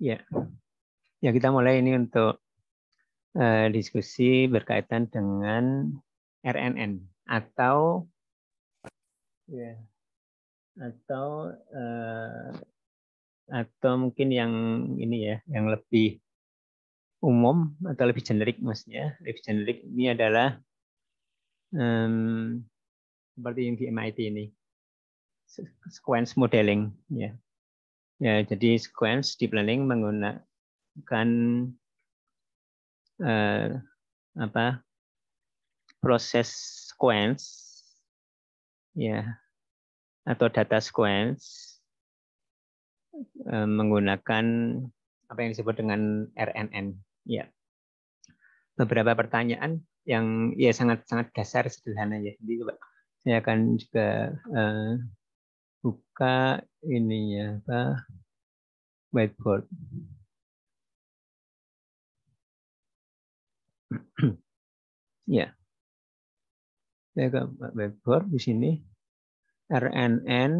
Ya, ya kita mulai ini untuk diskusi berkaitan dengan RNN atau ya atau mungkin yang ini ya, yang lebih umum atau lebih generik maksudnya. Lebih generik ini adalah seperti yang di MIT ini, sequence modeling ya. Ya, jadi sequence deep learning menggunakan proses sequence ya atau data sequence menggunakan apa yang disebut dengan RNN ya. Beberapa pertanyaan yang ya sangat dasar sederhana ya. Jadi coba saya akan juga buka ininya whiteboard. Ya, saya ke whiteboard di sini. RNN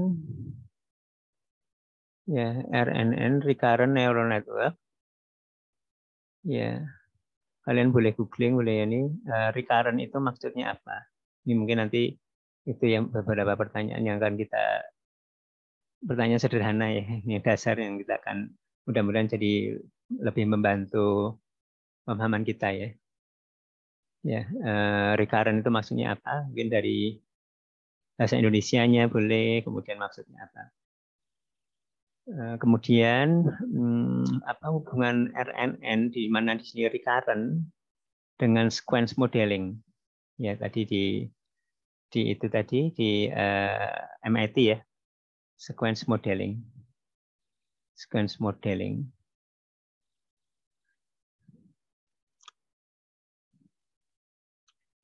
ya, RNN recurrent neural network. Ya, kalian boleh googling, boleh ini recurrent itu maksudnya apa? Ini mungkin nanti itu yang beberapa pertanyaan yang akan kita pertanyaan sederhana ya, ini dasar yang kita akan mudah-mudahan jadi lebih membantu pemahaman kita ya. Ya, recurrent itu maksudnya apa? Mungkin dari bahasa Indonesianya boleh, kemudian maksudnya apa? Kemudian apa hubungan RNN di mana di sini recurrent dengan sequence modeling? Ya tadi di itu tadi di MIT ya, sequence modeling. Sequence modeling.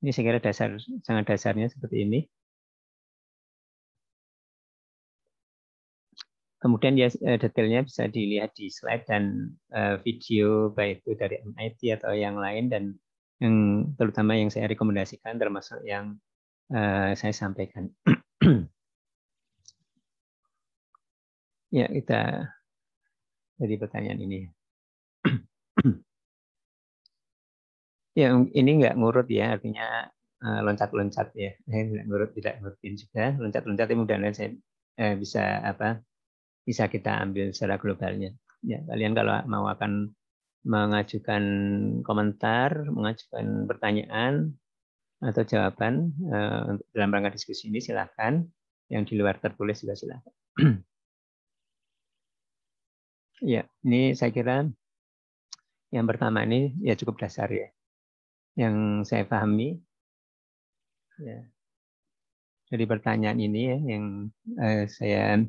Ini saya kira sangat dasarnya seperti ini. Kemudian ya detailnya bisa dilihat di slide dan video baik itu dari MIT atau yang lain dan yang terutama yang saya rekomendasikan termasuk yang saya sampaikan. Ya kita dari pertanyaan ini. Ya ini nggak ngurut ya, artinya loncat-loncat ya. Nggak ngurut, tidak ngurutin juga. Loncat-loncat itu mudah-mudahan saya bisa bisa kita ambil secara globalnya. Ya kalian kalau mau akan mengajukan komentar, mengajukan pertanyaan atau jawaban dalam rangka diskusi ini silakan. Yang di luar tertulis juga silakan. Ya, ini saya kira yang pertama ini ya cukup dasar ya. Yang saya pahami ya, dari pertanyaan ini ya, yang saya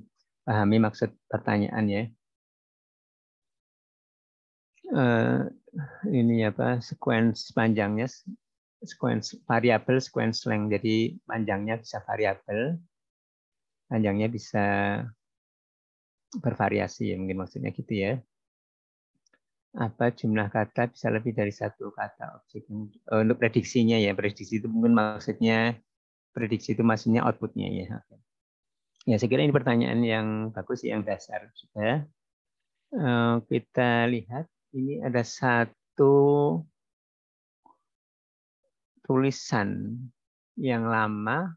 pahami maksud pertanyaan ya. Ini apa? Sequence panjangnya, sequence variabel, sequence length. Jadi panjangnya bisa variabel, panjangnya bisa bervariasi ya, mungkin maksudnya gitu ya. Apa jumlah kata bisa lebih dari satu kata objek untuk prediksinya ya, prediksi itu mungkin maksudnya prediksi itu maksudnya outputnya ya. Ya saya kira ini pertanyaan yang bagus yang dasar sudah. Kita lihat ini ada satu tulisan yang lama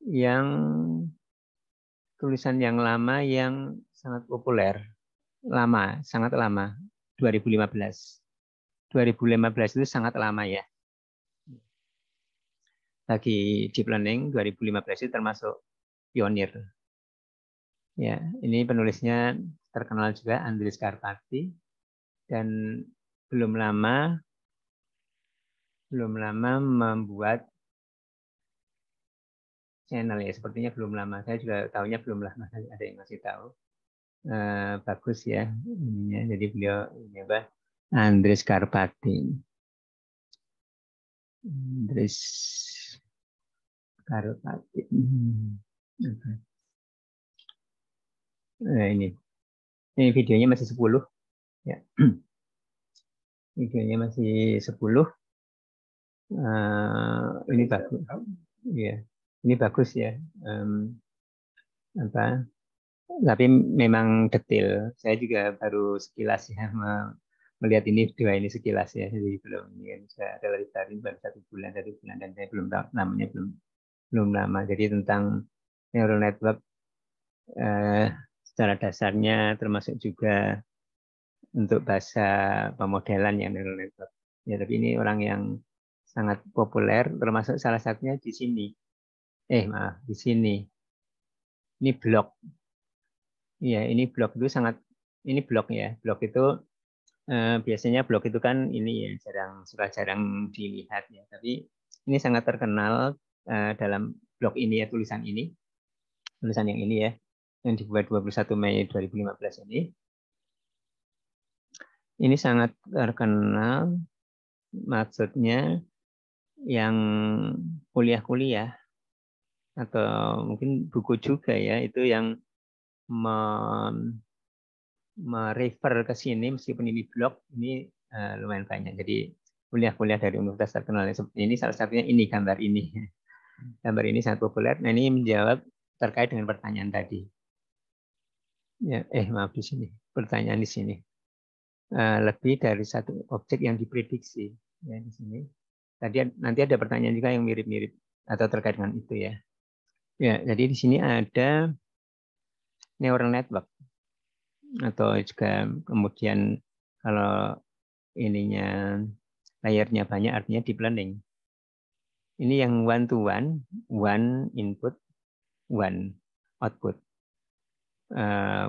yang sangat populer, sangat lama, 2015. 2015 itu sangat lama ya. Bagi deep learning 2015 itu termasuk pionir. Ya, ini penulisnya terkenal juga Andris Karpati dan belum lama membuat channel ya, sepertinya belum lama. Saya juga tahunya belum lama, ada yang masih tahu. Bagus ya ininya. Jadi beliau ini apa? Andris Karpati. Andris Karpati. Nah, ini videonya masih 10 ya. Videonya masih 10. Ini bagus. Ya. Ini bagus ya. Apa? Tapi memang detail. Saya juga baru sekilas ya melihat ini dua ini sekilas ya. Jadi belum ini kan saya relatif baru baru 1 bulan dan saya belum tahu namanya belum lama. Jadi tentang neural network secara dasarnya termasuk juga untuk bahasa pemodelan yang neural network. Ya, tapi ini orang yang sangat populer, termasuk salah satunya di sini. Maaf, di sini. Ini blog. Iya, ini blog itu sangat, ini blog ya. Blog itu biasanya blog itu kan ini ya jarang dilihat ya. Tapi ini sangat terkenal dalam blog ini ya, tulisan yang ini ya, yang dibuat 21 Mei 2015 ini. Ini sangat terkenal, maksudnya yang kuliah-kuliah atau mungkin buku juga ya, itu yang merefer ke sini meskipun ini blog, ini lumayan banyak. Jadi kuliah-kuliah dari universitas terkenal seperti ini, salah satunya ini gambar ini. Gambar ini sangat populer. Nah, ini menjawab terkait dengan pertanyaan tadi. Ya, maaf di sini. Pertanyaan di sini. Lebih dari satu objek yang diprediksi. Ya, di sini. Tadi nanti ada pertanyaan juga yang mirip-mirip atau terkait dengan itu ya. Ya, jadi di sini ada neural network atau juga kemudian kalau ininya layarnya banyak artinya deep learning. Ini yang one to one input, one output.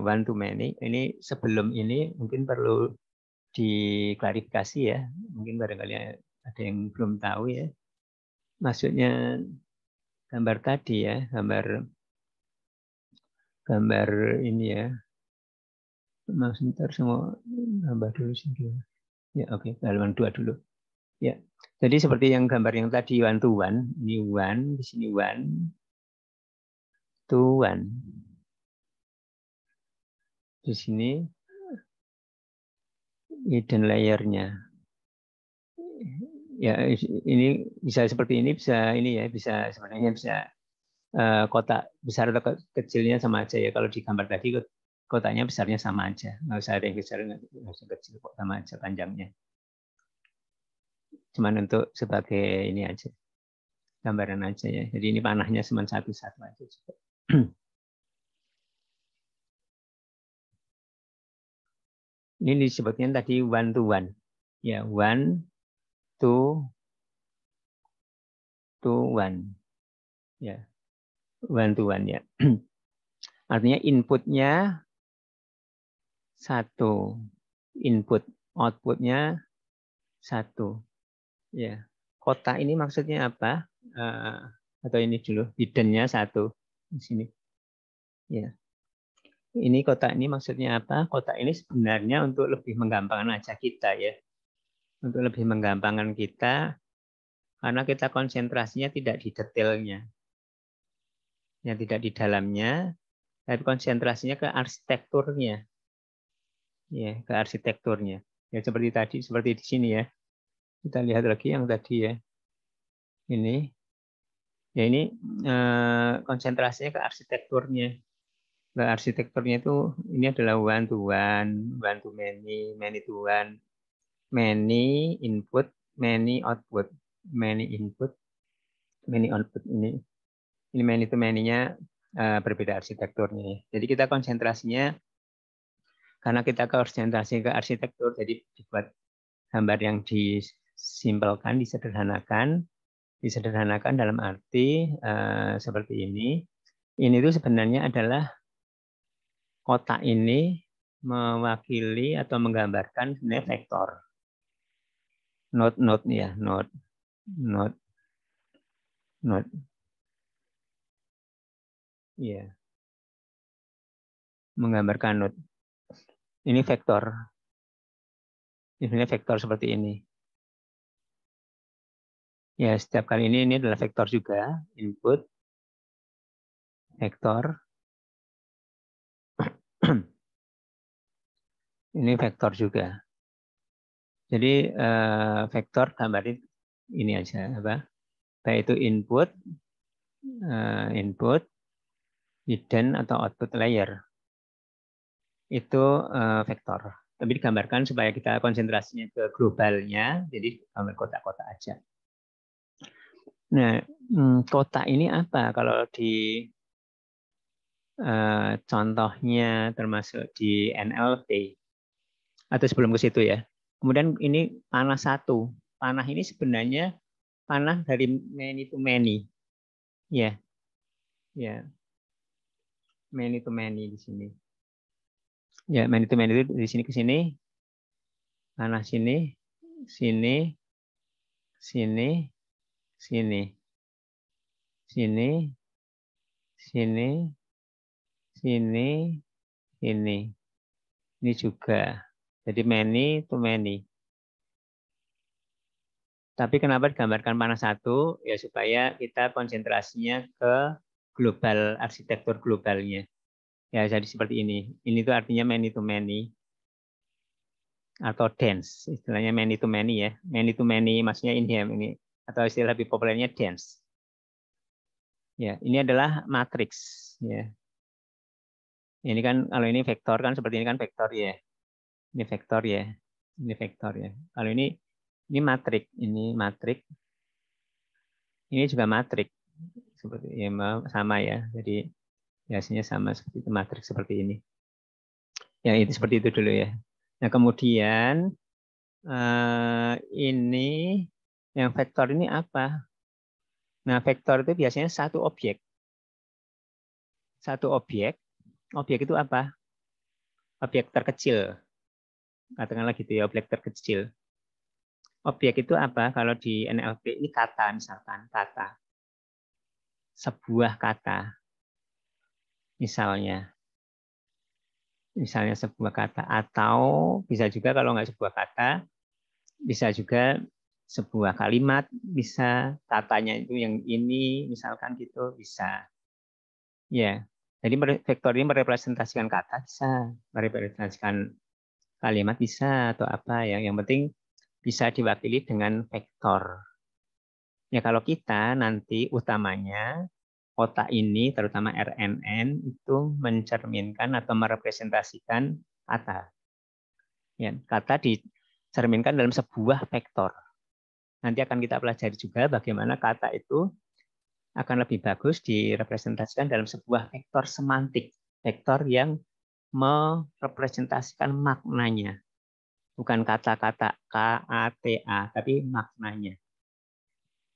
One to many. Ini sebelum ini mungkin perlu diklarifikasi ya. Mungkin barangkali ada yang belum tahu ya. Maksudnya gambar tadi ya, gambar ini ya. Sebentar semua gambar dulu sini. Ya oke, halaman 2 dulu. Ya. Jadi seperti yang gambar yang tadi one to one, ini one, di sini one to one. Di sini hidden layernya. Ya ini bisa seperti ini, bisa ini ya, bisa sebenarnya bisa kotak besar atau kecilnya sama aja ya. Kalau di gambar tadi kotaknya besarnya sama aja, nggak usah ada yang besar, nggak usah kecil, kok sama aja panjangnya. Cuman untuk sebagai ini aja, gambaran aja ya. Jadi ini panahnya cuma satu-satu aja. Ini disebutnya tadi one to one. Ya, one to one. Ya, one to one ya. Artinya inputnya satu, input outputnya satu. Ya, kotak ini maksudnya apa? Atau ini dulu, hiddennya satu di sini. Ya, ini kotak ini maksudnya apa? Kotak ini sebenarnya untuk lebih menggampangkan aja kita ya, untuk lebih menggampangkan kita, karena kita konsentrasinya tidak di detailnya, yang tidak di dalamnya, tapi konsentrasinya ke arsitekturnya, ya, ke arsitekturnya. Ya seperti tadi, seperti di sini ya. Kita lihat lagi yang tadi ya. Ini, ya ini konsentrasinya ke arsitekturnya. Ke arsitekturnya itu ini adalah one to many, many to one, many input, many output, many input, many output ini many to many-nya berbeda arsitekturnya. Jadi kita konsentrasinya karena kita konsentrasi ke arsitektur, jadi dibuat gambar yang disimpelkan, disederhanakan dalam arti seperti ini. Ini itu sebenarnya adalah kotak ini mewakili atau menggambarkan sebenarnya vektor. Node ya, node. Iya. Menggambarkan node. Ini vektor. Ini vektor seperti ini. Ya, setiap kali ini adalah vektor juga, input vektor. Ini vektor juga. Jadi vektor gambarin ini aja apa? Baik itu input, hidden atau output layer. itu vektor. Tapi digambarkan supaya kita konsentrasinya ke globalnya, jadi gambar kotak-kotak aja. Nah, kotak ini apa? Kalau di contohnya termasuk di NLP atau sebelum ke situ ya. Kemudian ini panah satu. Panah ini sebenarnya panah dari many to many. Ya, ya, many to many di sini. Ya, many to many itu di sini ke sini, panah sini, sini, sini, sini, sini, sini, sini, sini. Ini juga. Jadi many to many. Tapi kenapa digambarkan panah satu? Ya supaya kita konsentrasinya ke global, arsitektur globalnya. Ya jadi seperti ini. Ini tuh artinya many to many atau dense. Istilahnya many to many ya. Many to many maksudnya ini atau istilah lebih populernya dense. Ya, ini adalah matriks ya. Ini kan kalau ini vektor kan seperti ini kan vektor ya. Ini vektor ya. Ini vektor ya. Kalau ini matrik, ini juga matrik seperti ya sama ya. Jadi biasanya sama seperti itu matrik seperti ini. Ya itu seperti itu dulu ya. Nah kemudian ini yang vektor ini apa? Nah vektor itu biasanya satu objek. Satu objek. Objek itu apa? Objek terkecil. Katakanlah gitu ya, objek terkecil. Objek itu apa? Kalau di NLP ini kata misalkan, kata. Sebuah kata. Misalnya sebuah kata. Atau bisa juga kalau nggak sebuah kata, bisa juga sebuah kalimat, bisa katanya itu yang ini, misalkan gitu, bisa. Ya, jadi vektor ini merepresentasikan kata, bisa. Merepresentasikan kalimat, bisa. Atau apa ya. Yang penting bisa diwakili dengan vektor. Ya kalau kita nanti utamanya kotak ini, terutama RNN, itu mencerminkan atau merepresentasikan kata. Ya, kata dicerminkan dalam sebuah vektor. Nanti akan kita pelajari juga bagaimana kata itu akan lebih bagus direpresentasikan dalam sebuah vektor semantik. Vektor yang merepresentasikan maknanya. Bukan kata-kata K-A-T-A, tapi maknanya.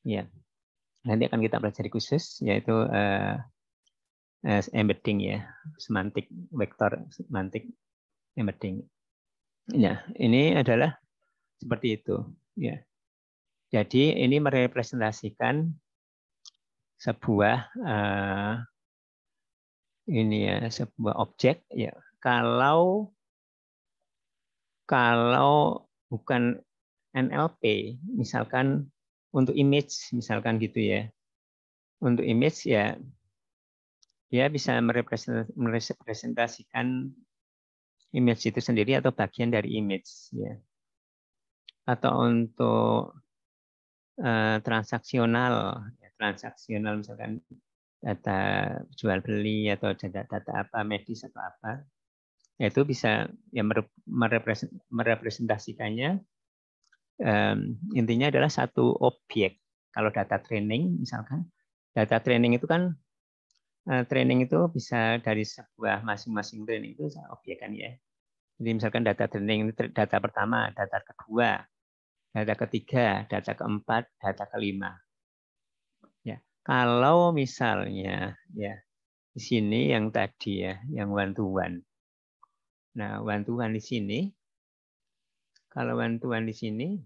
Ya, nanti akan kita pelajari khusus, yaitu embedding ya, semantik, vektor semantik embedding. Ya, ini adalah seperti itu. Ya, jadi ini merepresentasikan sebuah ini ya, sebuah objek ya. Kalau bukan NLP, misalkan untuk image, misalkan gitu ya. Untuk image ya, dia bisa merepresentasikan image itu sendiri atau bagian dari image ya. Atau untuk transaksional misalkan data jual beli atau data apa medis atau apa, itu bisa ya merepresentasikannya intinya adalah satu objek. Kalau data training misalkan, data training itu kan training itu bisa dari sebuah masing-masing training itu objek kan ya. Jadi misalkan data training itu data pertama, data kedua, data ketiga, data keempat, data kelima. Ya, kalau misalnya ya di sini yang tadi ya, yang one to one. Nah, one to one di sini, kalau one to one di sini,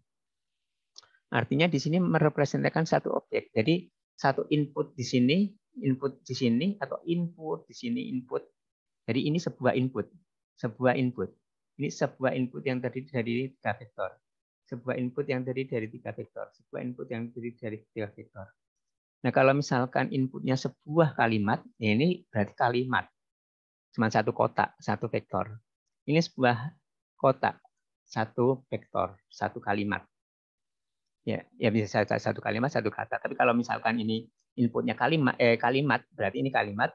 artinya di sini merepresentasikan satu objek. Jadi satu input di sini atau input di sini input. Jadi ini sebuah input, Ini sebuah input yang terdiri dari 3 vektor. Sebuah input yang terdiri dari 3 vektor. Sebuah input yang terdiri dari 3 vektor. Nah, kalau misalkan inputnya sebuah kalimat, ya ini berarti kalimat. Cuma satu kotak, satu vektor. Ini sebuah kotak, satu vektor, satu kalimat. Ya bisa satu kalimat, satu kata. Tapi kalau misalkan ini inputnya kalimat, berarti ini kalimat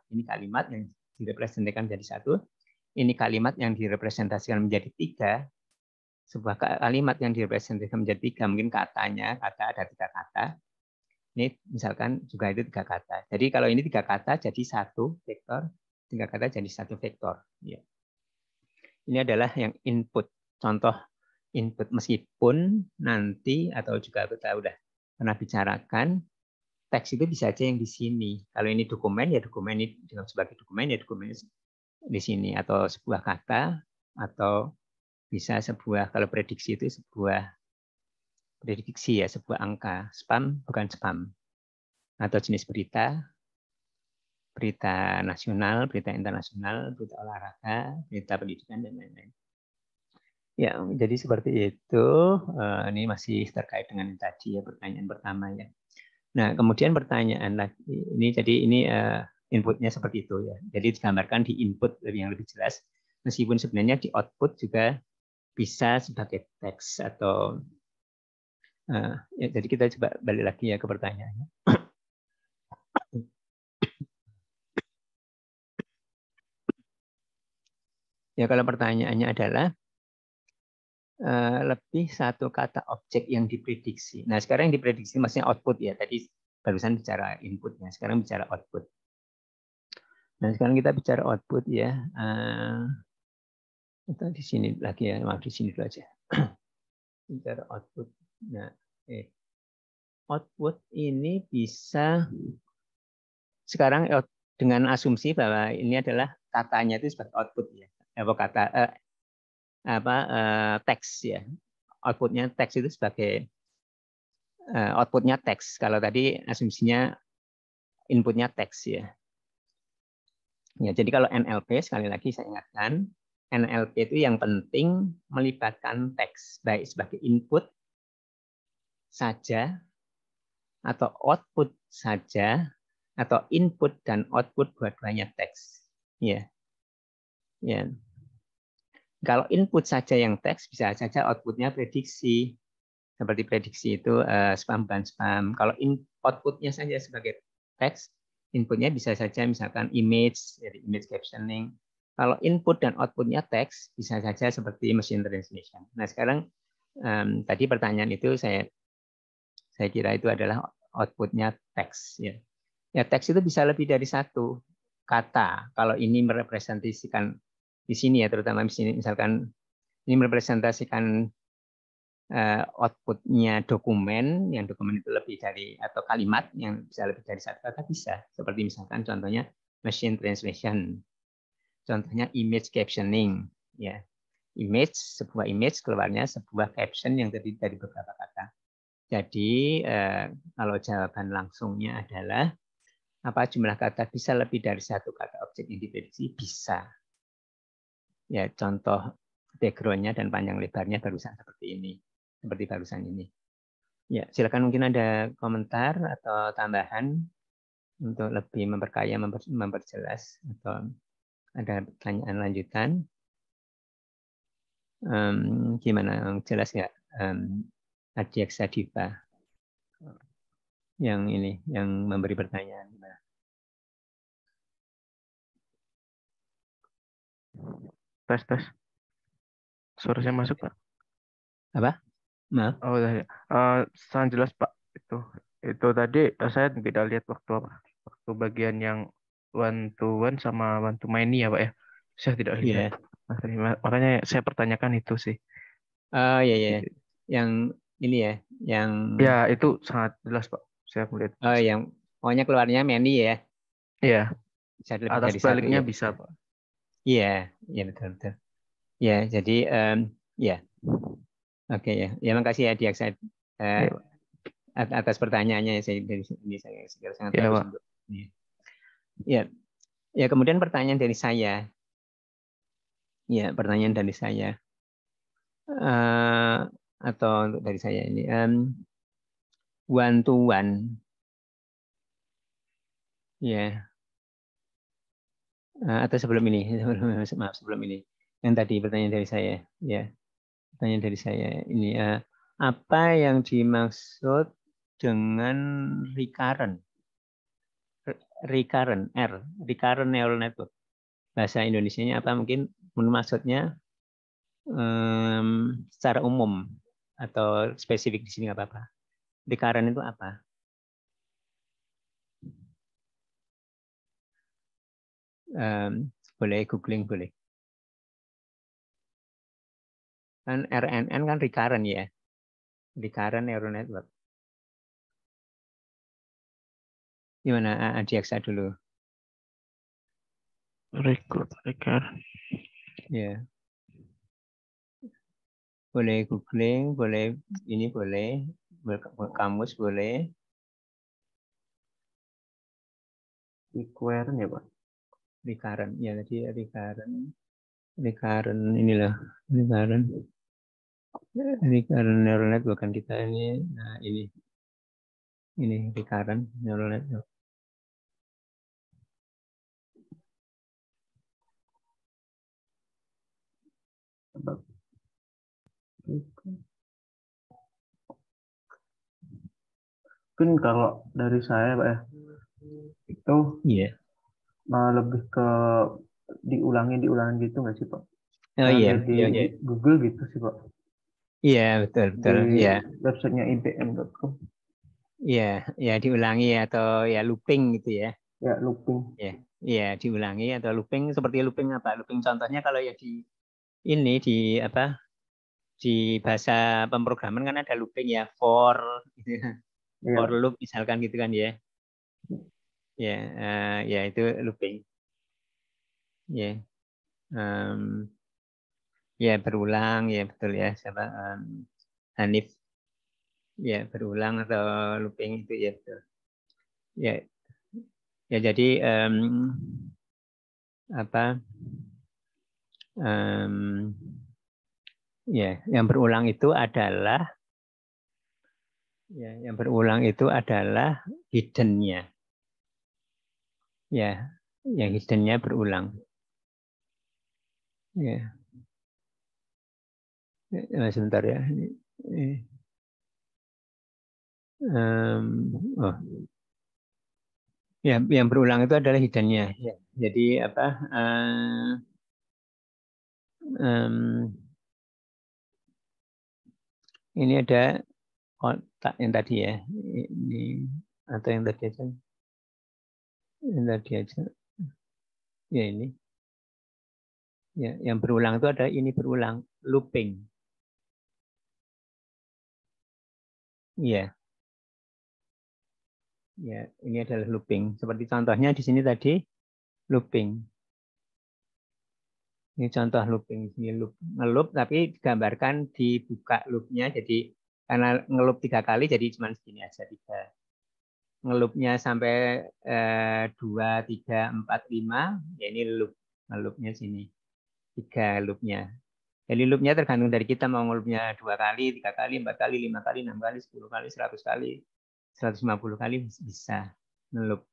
yang direpresentasikan jadi satu. ini kalimat yang direpresentasikan menjadi 3, sebuah kalimat yang direpresentasikan menjadi 3, mungkin kata ada 3 kata. Ini misalkan juga itu 3 kata. Jadi kalau ini 3 kata jadi 1 vektor, 3 kata jadi 1 vektor. Ya. Ini adalah yang input. Contoh input, meskipun nanti atau juga kita udah pernah bicarakan, teks itu bisa aja yang di sini. Kalau ini dokumen, ya dokumen ini sebagai dokumen, ya dokumen di sini. Atau sebuah kata, atau bisa sebuah, kalau prediksi itu sebuah prediksi ya, sebuah angka. Spam bukan spam. Atau jenis berita, berita nasional, berita internasional, berita olahraga, berita pendidikan, dan lain-lain. Ya, jadi seperti itu. Ini masih terkait dengan tadi ya, pertanyaan pertama ya. Nah, kemudian pertanyaan lagi ini, jadi ini inputnya seperti itu ya. Jadi digambarkan di input yang lebih jelas, meskipun sebenarnya di output juga bisa sebagai teks atau ya, jadi kita coba balik lagi ya ke pertanyaannya. Ya, kalau pertanyaannya adalah lebih satu kata objek yang diprediksi. Nah, sekarang yang diprediksi maksudnya output ya. Tadi barusan bicara inputnya, sekarang bicara output. Nah, sekarang kita bicara output ya. Kita di sini lagi ya, maaf di sini dulu aja. Bicara output. Nah, output ini bisa sekarang dengan asumsi bahwa ini adalah katanya itu sebagai output ya. Apa kata teks ya. Outputnya teks itu sebagai outputnya teks. Kalau tadi asumsinya inputnya teks ya. Ya, jadi kalau NLP sekali lagi saya ingatkan, NLP itu yang penting melibatkan teks baik sebagai input saja atau output saja atau input dan output dua-duanya teks. Ya. Ya. Kalau input saja yang teks bisa saja outputnya prediksi. Seperti prediksi itu spam dan spam. Kalau outputnya saja sebagai teks, inputnya bisa saja misalkan image, jadi image captioning. Kalau input dan outputnya teks, bisa saja seperti machine translation. Nah sekarang tadi pertanyaan itu saya kira itu adalah outputnya teks. Ya, ya teks itu bisa lebih dari satu kata. Kalau ini merepresentasikan di sini ya, terutama di sini misalkan ini merepresentasikan outputnya dokumen, yang dokumen itu lebih dari, atau kalimat yang bisa lebih dari satu kata bisa. Seperti misalkan contohnya machine translation, contohnya image captioning, ya image, sebuah image keluarnya sebuah caption yang terdiri dari beberapa kata. Jadi kalau jawaban langsungnya adalah apa jumlah kata bisa lebih dari satu kata objek yang diprediksi? Bisa. Ya contoh background-nya dan panjang lebarnya barusan seperti ini. Seperti barusan ini. Ya, silakan mungkin ada komentar atau tambahan untuk lebih memperkaya, memperjelas, atau ada pertanyaan lanjutan. Gimana? Jelas nggak? Adiaksa Diva yang ini, yang memberi pertanyaan. Tes. Suaranya masuk, Pak? Apa? Maaf. Oh, sangat jelas, Pak. Itu tadi saya tidak lihat waktu apa? Waktu bagian yang one to one sama one to many ya, Pak ya. Saya tidak lihat. Iya. Makanya saya pertanyakan itu sih. Oh iya ya. Yang ini ya, yang Ya, itu sangat jelas, Pak. Saya melihat. yang pokoknya keluarnya many ya. Iya, Bisa lebih atas dari satu baliknya ya. bisa, Pak. Iya, iya betul betul. Ya, jadi ya. Oke ya. Ya makasih ya Diaksa Iya, Pak. atas pertanyaannya. Saya dari ini saya kira sangat Iya, bagus Pak. untuk ini. Ya. Ya, kemudian pertanyaan dari saya. Ya, pertanyaan dari saya. Atau untuk dari saya ini one to one. Ya. Atau sebelum ini, maaf sebelum ini. Yang tadi pertanyaan dari saya. Ya. Pertanyaan dari saya ini apa yang dimaksud dengan recurrent? Recurrent neural network. Bahasa Indonesianya apa mungkin maksudnya secara umum atau spesifik di sini nggak apa-apa. Recurrent itu apa? Boleh googling boleh. Kan RNN kan recurrent ya. Recurrent neural network. Gimana Adiaksa dulu? Recurrent. Ya. Boleh googling, boleh ini boleh, kamus boleh. Recurrent ya Pak? Recurrent ya tadi recurrent inilah recurrent neural network kan kita ini. Nah ini recurrent neural network. Mungkin kalau dari saya Pak ya, itu Iya. lebih ke diulangi gitu nggak sih Pak? Oh Yang iya, lihat di iya, iya. Google gitu sih Pak. Iya, betul, betul. Di Iya. websitenya ibm.com. Iya, ya diulangi atau ya looping gitu ya. Ya, looping. Ya, iya diulangi atau looping seperti looping apa? Looping contohnya kalau ya di ini di apa? Di bahasa pemrograman kan ada looping ya for gitu ya. For Iya. loop misalkan gitu kan ya. Ya, ya itu looping. Ya, ya berulang ya betul ya siapa Hanif ya berulang atau looping itu ya betul. Ya, ya jadi apa? Ya, yang berulang itu adalah hidden-nya. Ya, yang hidden-nya berulang. Ya, sebentar ya. Oh, ya, yang berulang itu adalah hidden-nya. Ya, jadi apa? Ini ada kotak yang tadi ya. Ini atau yang tadi aja. Yang tadi aja. Ya ini. Ya, yang berulang itu ada ini berulang, looping. Iya. Ya, ini adalah looping. Seperti contohnya di sini tadi looping. Ini contoh looping. Ini loop, ngeloop tapi digambarkan dibuka loopnya. Jadi karena ngeloop 3 kali jadi cuma segini aja 3. Ngeloopnya sampai 2, 3, 4, 5. Ya ini loop. Ngeloopnya sini. 3 loopnya. Jadi loopnya tergantung dari kita mau ngeloopnya 2 kali, 3 kali, 4 kali, 5 kali, 6 kali, 10 kali, 100 kali, 150 kali bisa ngeloop.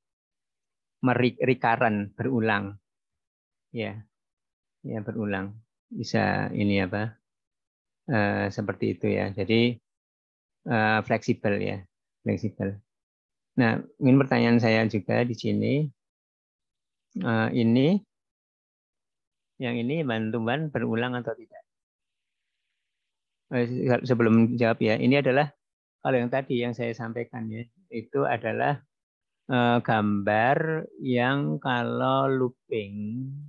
Recurrent, berulang. Ya, ya berulang. Bisa ini apa? Seperti itu ya. Jadi fleksibel ya, fleksibel. Nah, ini pertanyaan saya juga di sini. Ini, yang ini bantuan berulang atau tidak? Sebelum jawab ya, ini adalah kalau yang tadi yang saya sampaikan ya, itu adalah gambar yang kalau loopingnya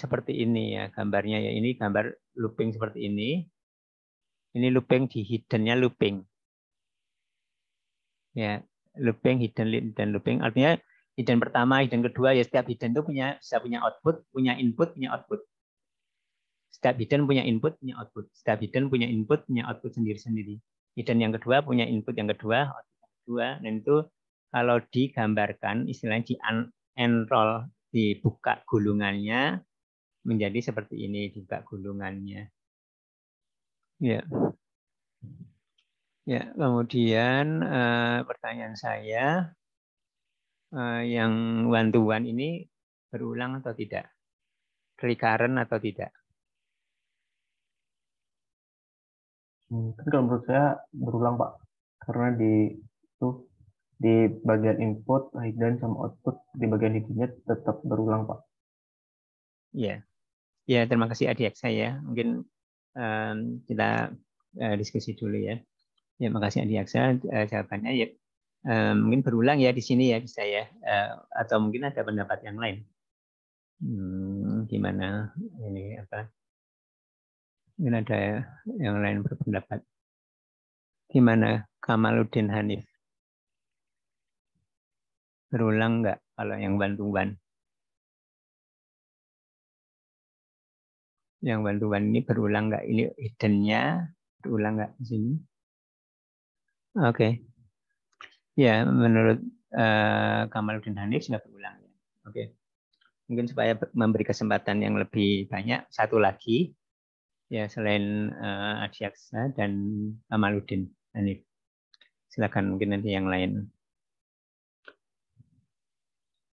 seperti ini ya, gambarnya ya. Ini gambar looping seperti ini. Ini looping di hidden-nya looping. Ya, looping, hidden looping. Artinya hidden pertama, hidden kedua, ya setiap hidden itu bisa punya output, punya input, punya output. Setiap hidden punya input, punya output. Setiap hidden punya input, punya output sendiri-sendiri. Hidden yang kedua punya input yang kedua, output yang kedua. Dan itu kalau digambarkan, istilahnya di unroll, dibuka gulungannya, menjadi seperti ini, dibuka gulungannya. Ya. Ya, kemudian pertanyaan saya, yang one to one ini berulang atau tidak? Recurrent atau tidak? Kan kalau menurut saya berulang Pak, karena di bagian input, hidden sama output di bagian hiddennya tetap berulang Pak. Iya. Ya, terima kasih adik saya. Mungkin kita diskusi dulu ya. Ya, makasih adik Aksa. Jawabannya ya mungkin berulang ya di sini ya bisa ya. Atau mungkin ada pendapat yang lain. Gimana ini apa? Mungkin ada yang lain berpendapat. Gimana Kamaluddin Hanif? Berulang nggak kalau yang bantuan? Yang bantuan ini berulang nggak? Ini hidden-nya berulang nggak di sini? Oke. Ya, menurut Kamaluddin Hanif sudah berulang. Oke. Mungkin supaya memberi kesempatan yang lebih banyak, satu lagi ya selain Adyaksa dan Kamaluddin Hanif. Silakan mungkin nanti yang lain.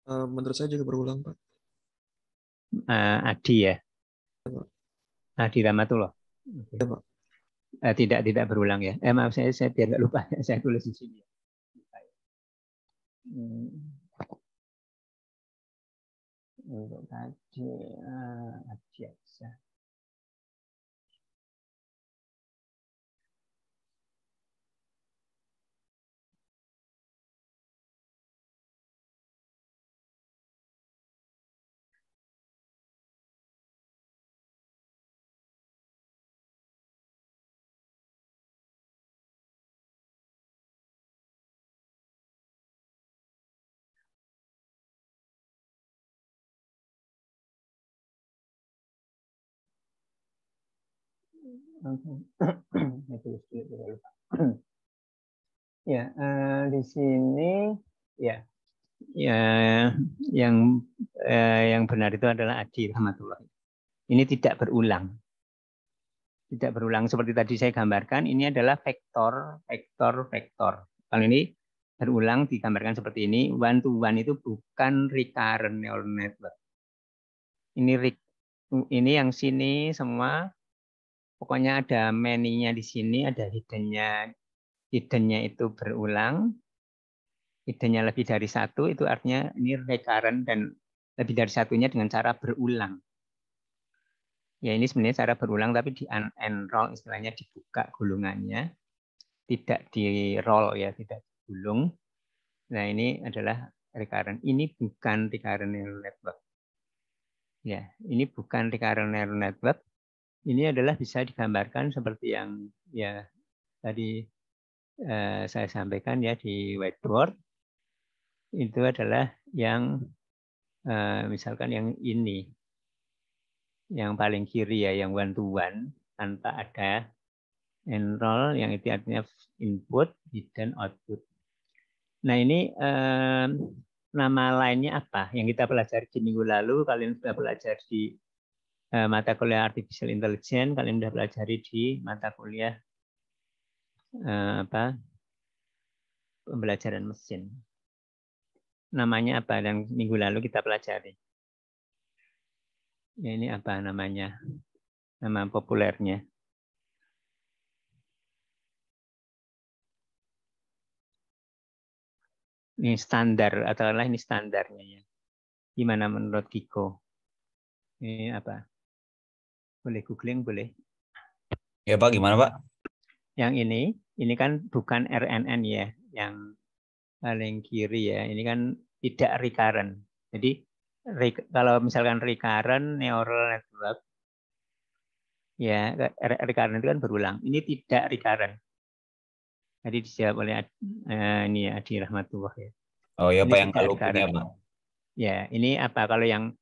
Menurut saya juga berulang, Pak. Adi ya. Adi Ramatullah. Ya, Pak. Tidak berulang ya. Maaf saya biar nggak lupa. Saya tulis di sini. Untuk tadi Adyaksa. Ya, di sini ya yang benar itu adalah Adi Rahmatullah. Ini tidak berulang. Tidak berulang seperti tadi saya gambarkan, ini adalah vektor. Kalau ini berulang digambarkan seperti ini, one to one itu bukan recurrent neural network. Ini yang sini semua, pokoknya ada many-nya di sini, ada hidden-nya. Hidden-nya itu berulang, hidden-nya lebih dari satu, itu artinya ini recurrent dan lebih dari satunya dengan cara berulang. Ya ini sebenarnya cara berulang, tapi di unroll istilahnya dibuka gulungannya, tidak di roll ya, tidak digulung. Nah ini adalah recurrent. Ini bukan recurrent neural network. Ya, ini bukan recurrent neural network. Ini adalah bisa digambarkan seperti yang ya tadi saya sampaikan ya di whiteboard. Itu adalah yang misalkan yang ini, yang paling kiri ya, yang one to one tanpa ada enroll, yang itu artinya input, hidden output. Nah ini nama lainnya apa? Yang kita pelajari di minggu lalu, kalian sudah belajar di mata kuliah Artificial Intelligence, kalian sudah pelajari di mata kuliah pembelajaran mesin. Namanya apa? Dan minggu lalu kita pelajari. Ya, ini apa namanya? Nama populernya. Ini standar, atau ini standarnya ya. Gimana menurut Kiko? Ini apa? Boleh googling, boleh. Ya Pak, gimana Pak? Yang ini kan bukan RNN ya, yang paling kiri ya. Ini kan tidak recurrent. Jadi kalau misalkan recurrent neural network, ya recurrent itu kan berulang. Ini tidak recurrent. Jadi dijawab oleh ini ya, Adi Rahmatullah ya. Oh ya Ini Pak, yang tidak kalau punya recurrent. Pak. Ya, ini apa kalau yang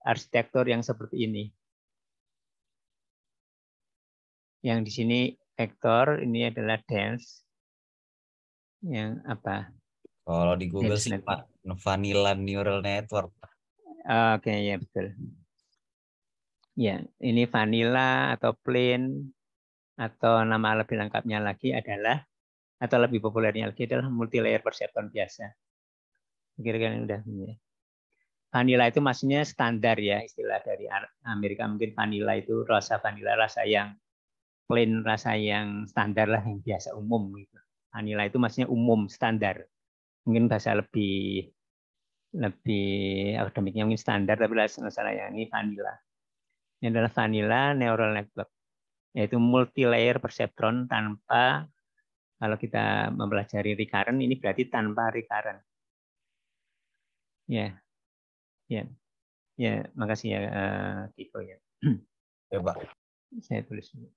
arsitektur yang seperti ini? Yang di sini vektor, ini adalah dense. Yang apa? Kalau di Google Dense sih network. Pak, vanilla neural network. Oke, ya betul. Ya, ini vanilla atau plain atau nama lebih lengkapnya lagi adalah atau lebih populernya lagi adalah multi-layer perceptron biasa. Kira-kira udah ya. Vanilla itu maksudnya standar ya, istilah dari Amerika. Mungkin vanilla itu rasa vanilla, rasa yang plain, rasa yang standar lah, yang biasa umum gitu. Vanilla itu maksudnya umum, standar. Mungkin bahasa lebih akademiknya mungkin standar, tapi masalah yang ini vanilla. Ini adalah vanilla neural network, yaitu multi-layer perceptron tanpa, kalau kita mempelajari recurrent, ini berarti tanpa recurrent. Ya, ya, ya, makasih ya, Kiko ya. Ya, Pak. Saya tulis dulu.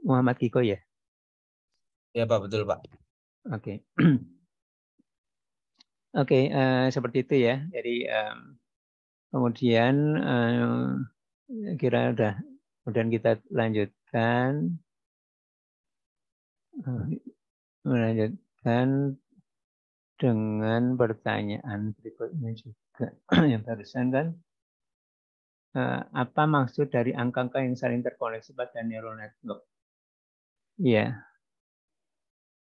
Muhammad Kiko ya. Ya, Pak, betul, Pak. Oke. Oke, seperti itu ya. Jadi kemudian kira udah, kemudian kita lanjutkan, melanjutkan dengan pertanyaan berikutnya juga yang barusan kan. Apa maksud dari angka-angka yang saling terkoneksi pada neural network? Iya,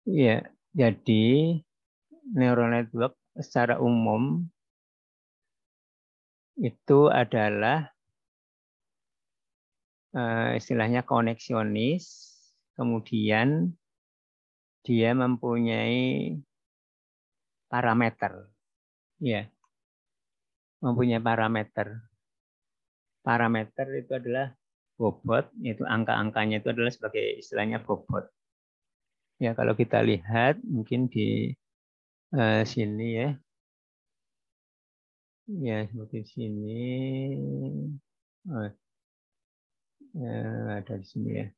iya. Jadi neural network secara umum itu adalah istilahnya koneksionis, kemudian dia mempunyai parameter, ya, mempunyai parameter. Parameter itu adalah bobot, yaitu angka-angkanya itu adalah sebagai istilahnya bobot. Ya, kalau kita lihat mungkin di sini ya, ya seperti sini, ada di sini ya.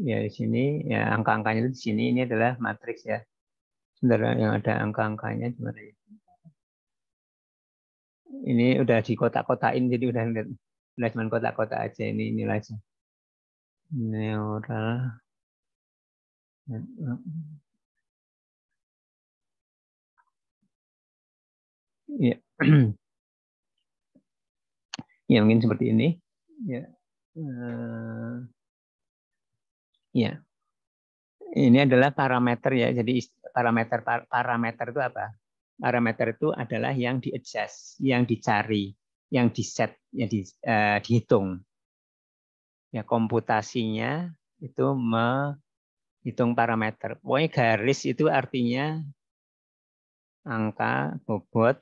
Ya di sini ya angka-angkanya itu di sini, ini adalah matriks ya. Sebenarnya yang ada angka-angkanya gimana ya? Ini udah di kotak-kotakin, jadi udah cuma kotak-kotak aja, ini aja. Neural. Ya. Ya mungkin seperti ini. Ya. Ya. Ini adalah parameter ya. Jadi parameter itu apa? Parameter itu adalah yang di-adjust, yang dicari, yang di-set, yang dihitung. Ya, komputasinya itu menghitung parameter. Pokoknya garis itu artinya angka, bobot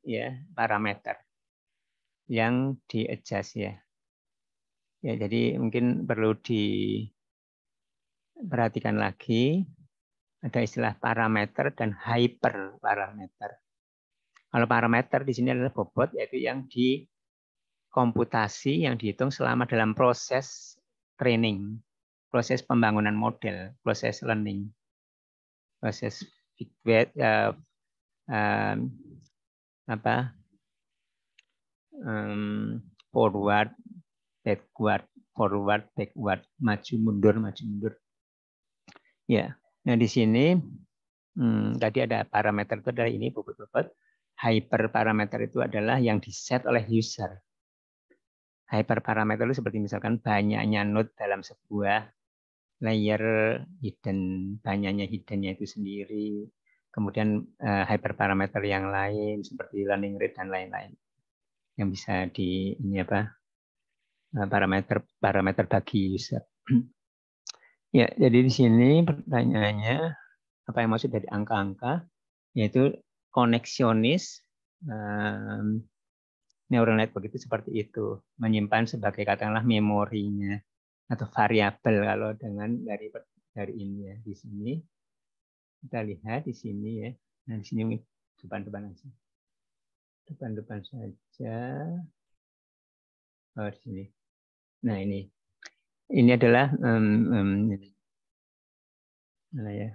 ya, parameter yang di-adjust ya. Ya, jadi mungkin perlu diperhatikan lagi, ada istilah parameter dan hyperparameter. Kalau parameter di sini adalah bobot, yaitu yang dikomputasi, yang dihitung selama dalam proses training, proses pembangunan model, proses learning, proses feedback, forward, backward, maju mundur. Ya, nah di sini tadi ada parameter itu adalah ini bobot. Hyperparameter itu adalah yang diset oleh user. Hyperparameter itu seperti misalkan banyaknya node dalam sebuah layer hidden, banyaknya hiddennya itu sendiri. Kemudian hyperparameter yang lain seperti learning rate dan lain-lain yang bisa di ini apa parameter bagi user. Ya, jadi di sini pertanyaannya apa yang maksud dari angka-angka, yaitu koneksionis neural network itu seperti itu, menyimpan sebagai katakanlah memorinya atau variabel kalau dengan dari ini ya. Di sini kita lihat di sini ya. Nah, di sini depan aja. Depan saja. Oh, di sini. Nah, ini adalah mana ya?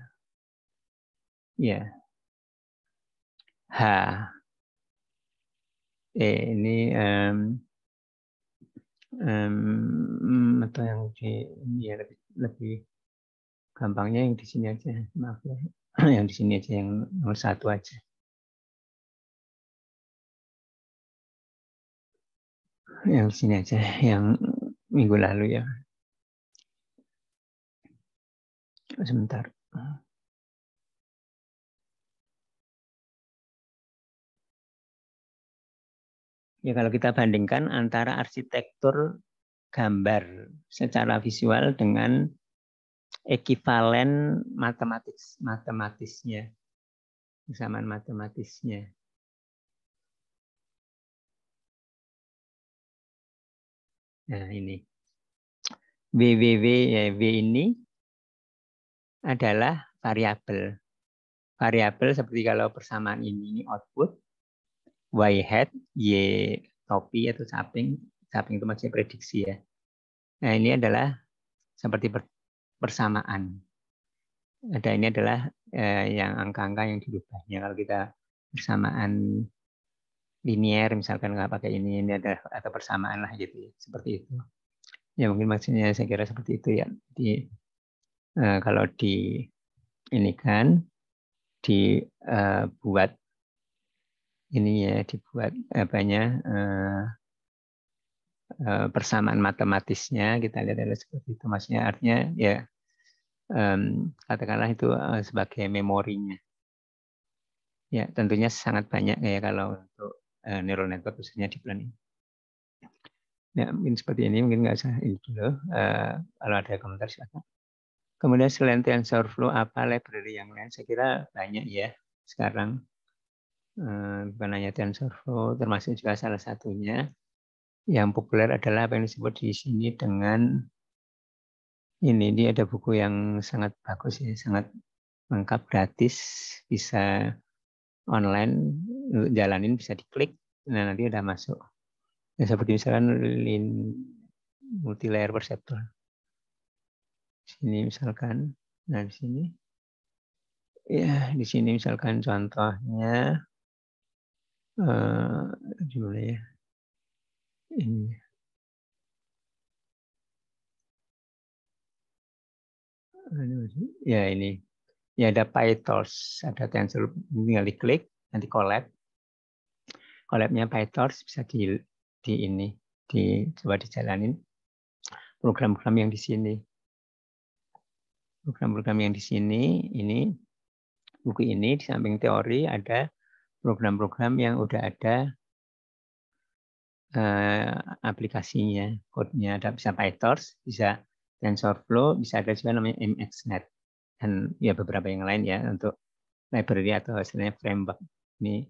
Ya. H. Ini atau yang di ini ya lebih gampangnya yang di sini aja. Maaf ya. Yang di sini aja, yang nomor 1 aja. Yang di sini aja, yang minggu lalu ya. Sebentar. Ya, kalau kita bandingkan antara arsitektur gambar secara visual dengan ekivalen matematisnya, persamaan matematisnya. Nah ini WWW ya, W ini adalah variabel. Variabel seperti kalau persamaan ini output, Y hat, Y topi atau caping itu maksudnya prediksi ya. Nah ini adalah seperti persamaan. Ada ini adalah yang angka-angka yang dirubahnya. Kalau kita persamaan linier misalkan nggak pakai ini ada atau persamaan lah gitu ya, seperti itu. Ya mungkin maksudnya saya kira seperti itu ya. Jadi kalau di ini kan dibuat ini ya, dibuat persamaan matematisnya, kita lihat ada seperti itu. Maksudnya artinya ya katakanlah itu sebagai memorinya. Ya tentunya sangat banyak ya kalau untuk neural network khususnya deep learning. Ya mungkin seperti ini, mungkin nggak usah ini dulu. Kalau ada komentar silakan. Kemudian selain TensorFlow, apa library yang lain? Saya kira banyak ya sekarang. Bukan hanya TensorFlow, termasuk juga salah satunya yang populer adalah apa yang disebut di sini dengan ini ada buku yang sangat bagus ya, sangat lengkap, gratis, bisa online, jalanin bisa diklik, nah nanti udah masuk. Ya, seperti misalkan multi-layer perceptor. Sini misalkan, nah di sini, ya di sini misalkan contohnya, gimana ya? Ini. Ya ini. Ya ada PyTorch, ada Tensor, tinggal diklik, nanti collab. Collabnya PyTorch bisa coba dijalanin. Program-program yang di sini. Program-program yang di sini, ini buku ini di samping teori ada program-program yang udah ada aplikasinya, code-nya ada, bisa PyTorch, bisa TensorFlow, bisa ada juga namanya MXNet dan ya beberapa yang lain ya untuk library atau istilahnya framework. Ini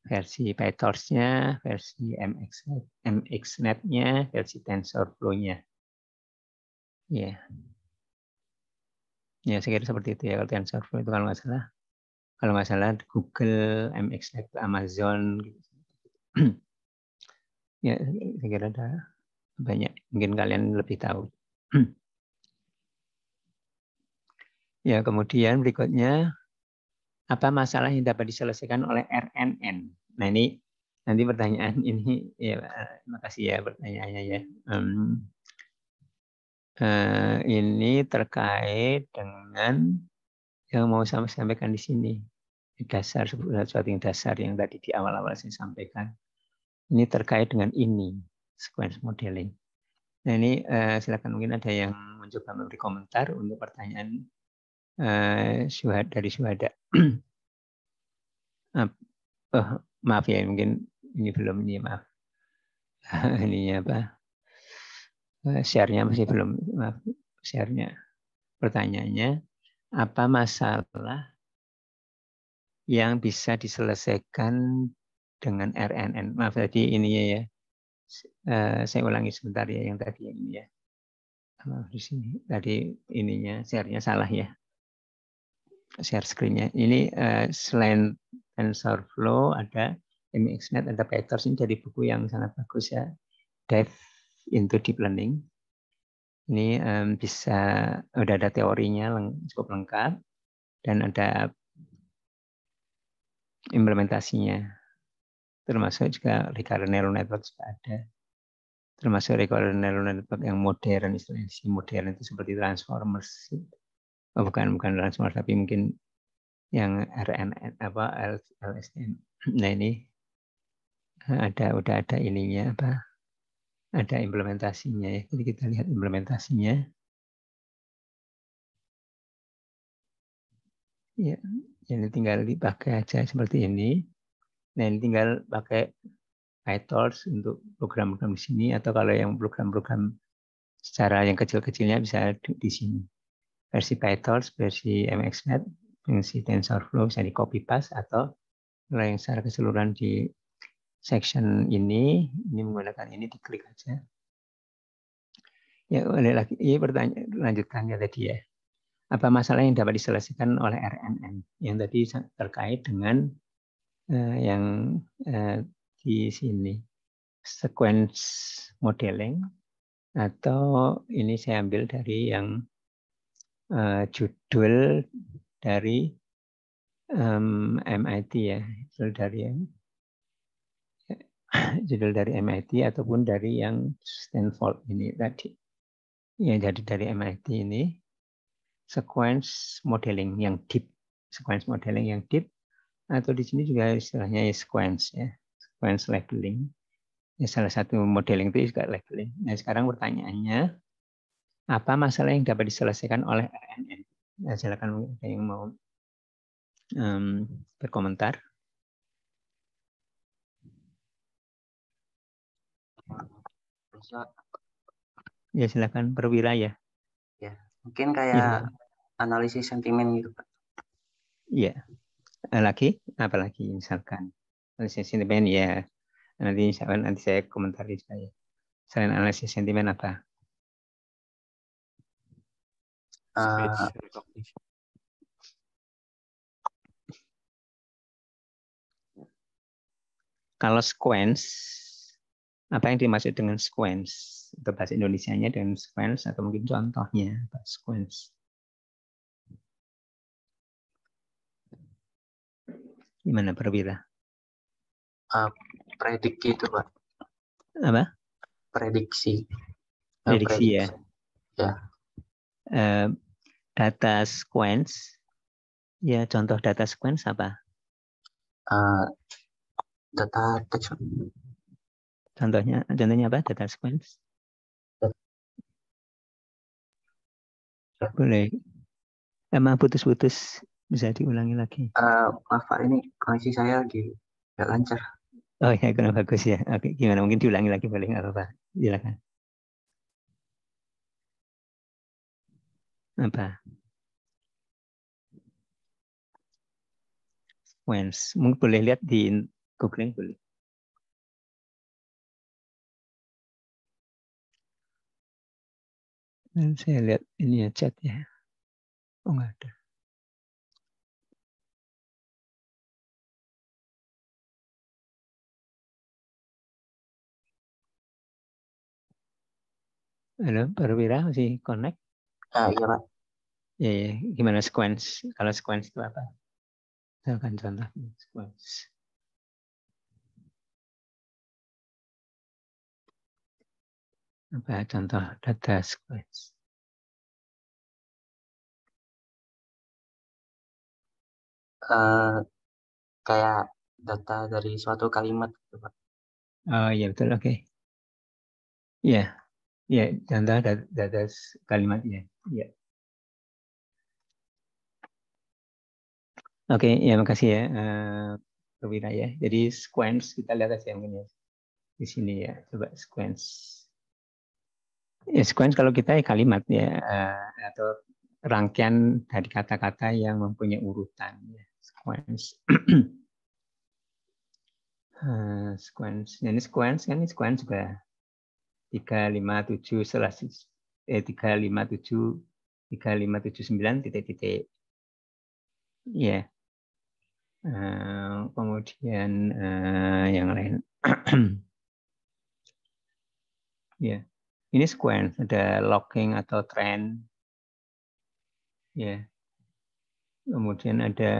versi PyTorch-nya, versi MXNet-nya, versi TensorFlow-nya. Ya. Ya, saya kira seperti itu ya kalau TensorFlow itu kalau nggak salah Google, MXNet, Amazon gitu. Ya, saya kira ada banyak, mungkin kalian lebih tahu. Ya, kemudian berikutnya, apa masalah yang dapat diselesaikan oleh RNN? Nah, ini nanti pertanyaan ini, ya, makasih ya pertanyaannya ya. Ini terkait dengan yang mau saya sampaikan di sini. Dasar, sesuatu yang dasar yang tadi di awal-awal saya sampaikan. Ini terkait dengan ini, sequence modeling. Nah ini silakan mungkin ada yang mencoba memberi komentar untuk pertanyaan dari Syuhada. Maaf ya, mungkin ini belum, ini maaf. Ininya apa? Share-nya masih belum, maaf. Share-nya. Pertanyaannya, apa masalah yang bisa diselesaikan dengan RNN? Maaf tadi ininya ya. Saya ulangi sebentar ya yang tadi ini ya. Di sini tadi ininya share-nya salah ya. Share screen-nya. Ini selain TensorFlow ada MXNet, ada PyTorch, ini dari buku yang sangat bagus ya. Dive into Deep Learning. Ini bisa udah ada teorinya cukup lengkap dan ada implementasinya. Termasuk juga recurrent neural network juga ada. Termasuk recurrent neural network yang modern, istilahnya modern itu seperti transformers. Oh, bukan transformers tapi mungkin yang RNN apa LSTM. Nah ini udah ada ininya apa? Ada implementasinya ya. Jadi kita lihat implementasinya. Ya, ini tinggal dipakai aja seperti ini. Nah ini tinggal pakai PyTorch untuk program-program di sini atau kalau yang program-program secara yang kecil-kecilnya bisa di sini. versi PyTorch, versi MXNet, versi TensorFlow bisa di copy paste, atau kalau yang secara keseluruhan di section ini menggunakan ini, diklik aja. Ya, boleh lagi. Ini pertanyaan lanjutkan ya tadi ya. Apa masalah yang dapat diselesaikan oleh RNN? Yang tadi terkait dengan yang di sini sequence modeling, atau ini saya ambil dari yang judul dari MIT ya, judul dari MIT ataupun dari yang Stanford ini tadi. Ya, jadi dari MIT ini sequence modeling yang deep, atau di sini juga istilahnya sequence ya, sequence labeling. Ya, salah satu modeling itu juga labeling. Nah, sekarang pertanyaannya, apa masalah yang dapat diselesaikan oleh RNN? Nah, silakan ada yang mau berkomentar. Ya, silakan Perwira ya. Ya, mungkin kayak analisis sentimen gitu, Pak. Iya. Lagi, apa lagi misalkan analisis sentimen ya. Nanti saya komentari saya. Selain analisis sentimen apa? Kalau sequence, apa yang dimaksud dengan sequence? Atau bahasa Indonesianya dengan sequence, atau mungkin contohnya apa sequence? Gimana Perwira? Prediksi itu, Pak. Apa? Prediksi ya. Ya. Data sequence. Ya, contoh data sequence apa? Data teks. Contohnya apa? Data sequence? Boleh. Emang putus-putus, bisa diulangi lagi. Maaf Pak, ini koneksi saya lagi nggak lancar. Oh ya, kurang bagus ya. Oke, gimana? Mungkin diulangi lagi, boleh nggak apa-apa. Silakan. Apa? Sequence. Mungkin boleh lihat di Google, boleh. Dan saya lihat ini ya chat ya. Oh nggak ada. Halo, Perwira masih connect? Iya Pak. Ya. Gimana sequence? Kalau sequence itu apa? Misalkan contoh sequence. Apa contoh data sequence? Kayak data dari suatu kalimat gitu, Pak. Oh iya betul, oke. Iya, contoh data kalimat ya. Iya. Oke, ya makasih ya, Perwira ya. Jadi sequence kita lihat aja mungkin ya di sini ya. Coba sequence. Ya sequence kalau kita kalimat ya, atau rangkaian dari kata-kata yang mempunyai urutan ya. Sequence. Sequence. Ini sequence kan, ini sequence juga 357 setelah 3579 titik-titik. Ya. Kemudian yang lain. Ya. Ini sequence, ada logging atau trend. Ya. Kemudian ada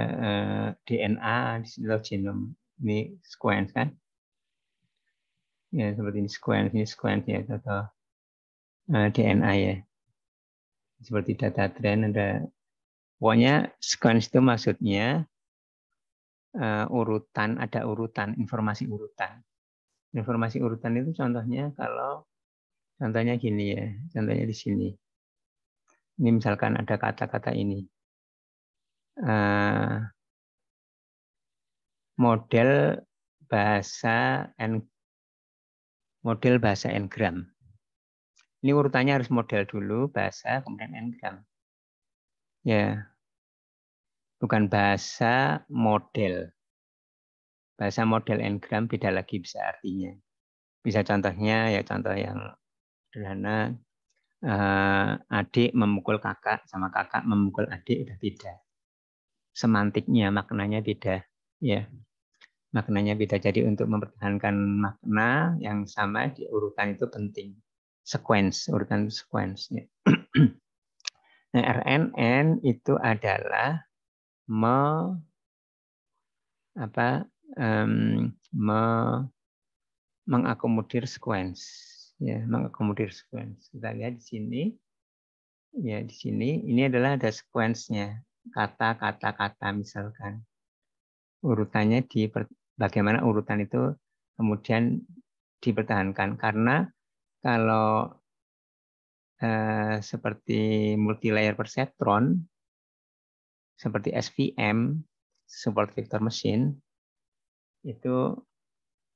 DNA, di sini genome. Ini sequence kan? Ya, seperti ini sequence ya, atau DNA ya. Seperti data trend ada. Pokoknya sequence itu maksudnya urutan, ada urutan, informasi urutan. Informasi urutan itu contohnya contohnya gini ya, contohnya di sini. Ini misalkan ada kata-kata ini. Model bahasa Ngram. Ini urutannya harus model dulu, bahasa, kemudian Ngram. Ya, bukan bahasa model. Bahasa model N-gram beda lagi bisa artinya. Bisa contohnya ya contoh yang sederhana, adik memukul kakak sama kakak memukul adik udah beda. Semantiknya, maknanya beda. Ya, maknanya beda. Jadi untuk mempertahankan makna yang sama di urutan itu penting. Urutan sequence. Ya. Nah, RNN itu adalah mengakomodir sequence, ya, mengakomodir sequence. Kita lihat di sini, ya di sini, ini adalah ada sequence-nya, kata misalkan urutannya bagaimana urutan itu kemudian dipertahankan, karena kalau seperti multi-layer perceptron, seperti SVM, support vector machine, itu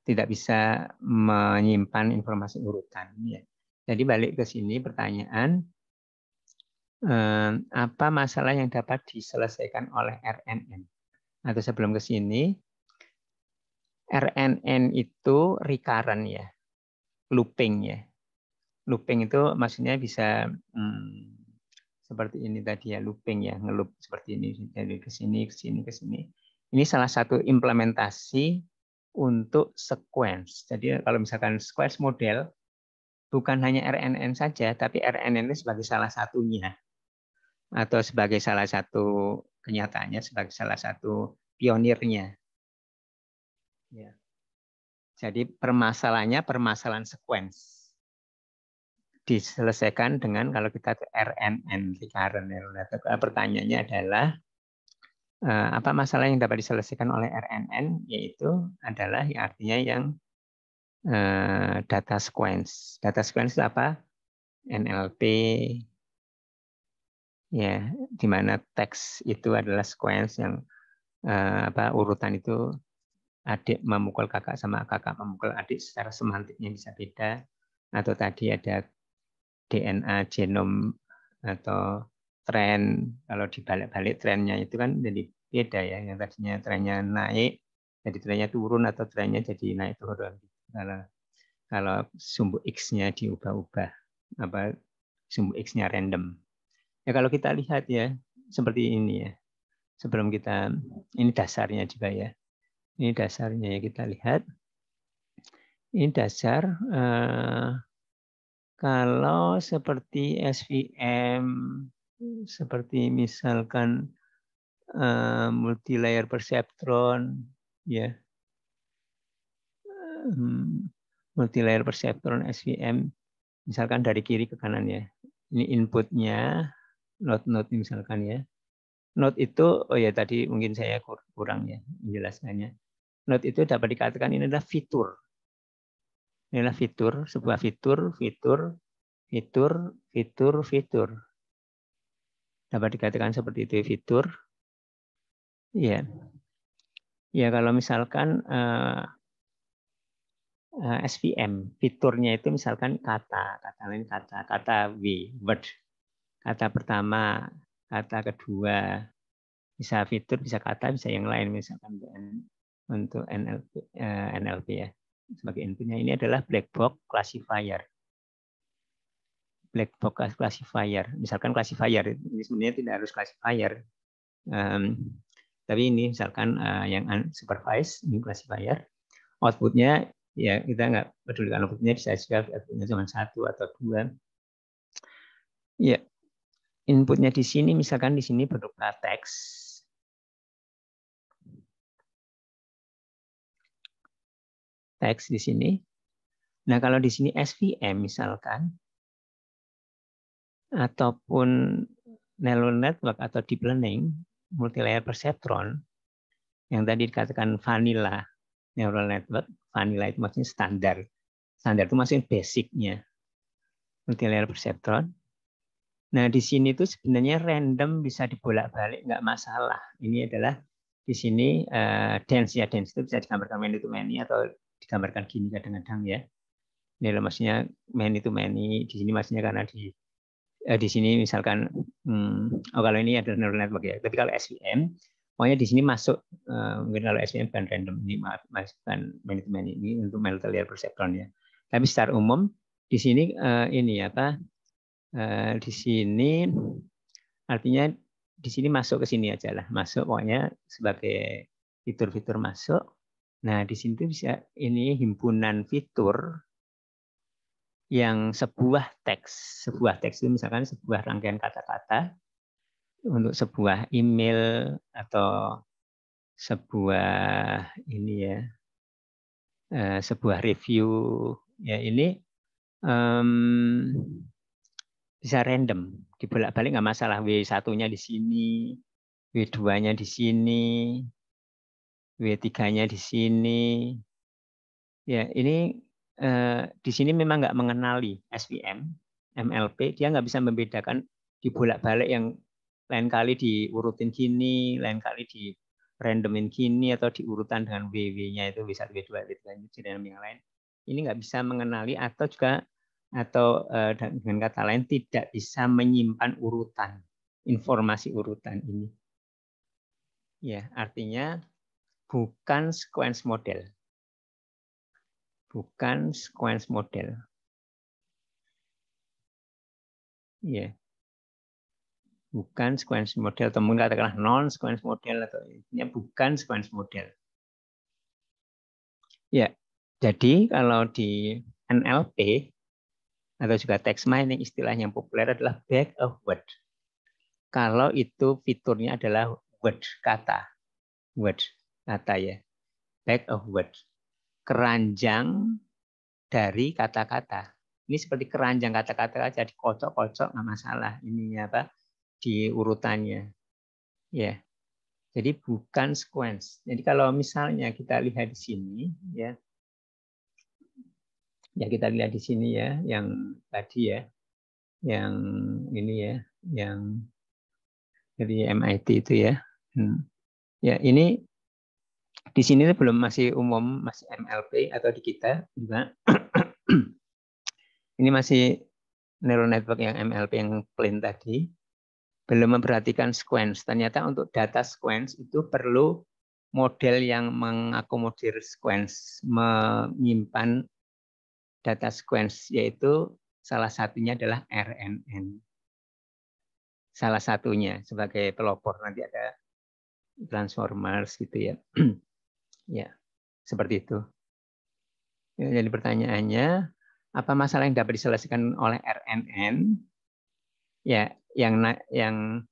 tidak bisa menyimpan informasi urutan. Ya. Jadi balik ke sini pertanyaan, apa masalah yang dapat diselesaikan oleh RNN? Atau sebelum ke sini, RNN itu recurrent ya, looping ya. Looping itu maksudnya bisa seperti ini tadi ya, looping ya, ngeloop seperti ini dari ke sini, ke sini, ke sini. Ini salah satu implementasi untuk sequence. Jadi kalau misalkan sequence model, bukan hanya RNN saja, tapi RNN itu sebagai salah satunya. Atau sebagai salah satu kenyataannya, sebagai salah satu pionirnya. Ya. Jadi permasalahannya permasalahan sequence. Diselesaikan dengan kalau kita ke RNN, recurrent neural network. Pertanyaannya adalah, apa masalah yang dapat diselesaikan oleh RNN? Yaitu adalah yang artinya yang data sequence. Data sequence itu apa? NLP, ya, di mana teks itu adalah sequence yang urutan itu adik memukul kakak sama kakak memukul adik secara semantiknya bisa beda, atau tadi ada DNA genom atau tren, kalau dibalik-balik trennya itu kan jadi beda ya, yang tadinya trennya naik jadi trennya turun atau trennya jadi naik turun. Kalau sumbu X-nya diubah-ubah, sumbu X-nya random. Ya kalau kita lihat ya seperti ini ya. Sebelum kita, ini dasarnya juga ya. Ini dasarnya ya, kita lihat. Ini dasar kalau seperti SVM, seperti misalkan multi-layer perceptron, ya, multi-layer perceptron SVM, misalkan dari kiri ke kanan ya. Ini inputnya, node-node misalkan ya. Node itu, oh ya tadi mungkin saya kurang ya menjelaskannya. Node itu dapat dikatakan ini adalah fitur. Ini adalah fitur, sebuah fitur. Dapat dikatakan seperti itu, fitur. Ya, ya kalau misalkan SVM, fiturnya itu misalkan kata word, kata pertama, kata kedua, bisa fitur, bisa kata, bisa yang lain, misalkan untuk NLP ya. Sebagai inputnya ini adalah black box classifier. Black box classifier, misalkan classifier, ini sebenarnya tidak harus classifier. Tapi ini misalkan yang unsupervised, ini classifier. Outputnya ya kita nggak pedulikan outputnya, bisa juga outputnya cuma 1 atau 2. Ya, inputnya di sini misalkan di sini berupa teks. Teks di sini. Nah, kalau di sini SVM misalkan, ataupun neural network atau deep learning, multi-layer perceptron, yang tadi dikatakan vanilla neural network, vanilla itu maksudnya standar. Standar itu maksudnya basicnya. Multi-layer perceptron. Nah, di sini itu sebenarnya random, bisa dibolak-balik, nggak masalah. Ini adalah di sini dense ya, dense itu bisa digambarkan many to many atau digambarkan gini kadang-kadang ya. Ini maksudnya many to many, di sini maksudnya karena di di sini misalkan, kalau ini adalah neural network ya. Tapi kalau SVM, pokoknya di sini masuk, mungkin kalau SVM bukan random, ini bukan manajemen, ini untuk multi layer perceptron ya. Tapi secara umum di sini ini apa? Di sini artinya di sini masuk ke sini aja lah, masuk pokoknya sebagai fitur-fitur masuk. Nah di sini tuh bisa ini himpunan fitur yang sebuah teks itu misalkan sebuah rangkaian kata-kata untuk sebuah email atau sebuah ini ya, sebuah review ya, ini bisa random, dibolak-balik nggak masalah. W1-nya di sini, W2-nya di sini, W3-nya di sini. Ya, ini di sini memang nggak mengenali SVM, MLP, dia nggak bisa membedakan dibolak-balik yang lain kali diurutin gini, lain kali di randomin gini, atau diurutan dengan WW-nya itu W1, W2, W3, dan yang lain. Ini nggak bisa mengenali atau juga dengan kata lain tidak bisa menyimpan urutan, informasi urutan ini. Ya, artinya bukan sequence model. Bukan sequence model. Ya. Bukan sequence model, atau mungkin katakanlah non sequence model, atau intinya bukan sequence model. Ya. Jadi kalau di NLP atau juga text mining, istilah yang populer adalah bag of word. Kalau itu fiturnya adalah word, kata ya. Bag of word. Keranjang dari kata-kata. Ini seperti keranjang kata-kata aja, dikocok-kocok nggak masalah. Ininya apa? Di urutannya. Ya. Jadi bukan sequence. Jadi kalau misalnya kita lihat di sini ya. Ya kita lihat di sini ya, yang tadi ya. Yang ini ya, yang dari MIT itu ya. Ya, ini di sini belum, masih umum, masih MLP atau di kita juga. Ini masih neural network yang MLP yang plain tadi. Belum memperhatikan sequence. Ternyata untuk data sequence itu perlu model yang mengakomodir sequence, menyimpan data sequence, yaitu salah satunya adalah RNN. Salah satunya sebagai pelopor, nanti ada transformers gitu ya. Ya, seperti itu. Jadi pertanyaannya, apa masalah yang dapat diselesaikan oleh RNN? Ya, yang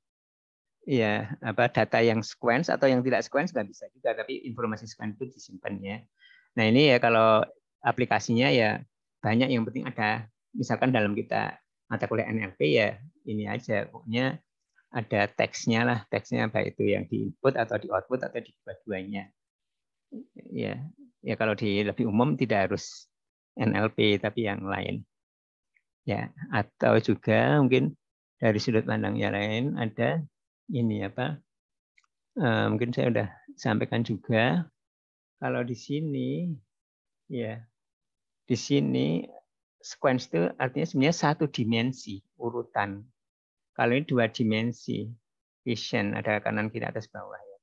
ya apa, data yang sequence atau yang tidak sequence nggak bisa juga, tapi informasi sequence itu disimpan ya. Nah ini ya kalau aplikasinya ya banyak, yang penting ada, misalkan dalam kita mata kuliah NLP ya ini aja, pokoknya ada teksnya lah, teksnya baik itu yang di input atau di output atau di dua-duanya. Ya kalau di lebih umum tidak harus NLP tapi yang lain. Ya, atau juga mungkin dari sudut pandang yang lain ada ini apa? Mungkin saya sudah sampaikan juga, kalau di sini ya, di sini sequence itu artinya sebenarnya satu dimensi urutan. Kalau ini dua dimensi, vision, ada kanan kiri atas bawah ya.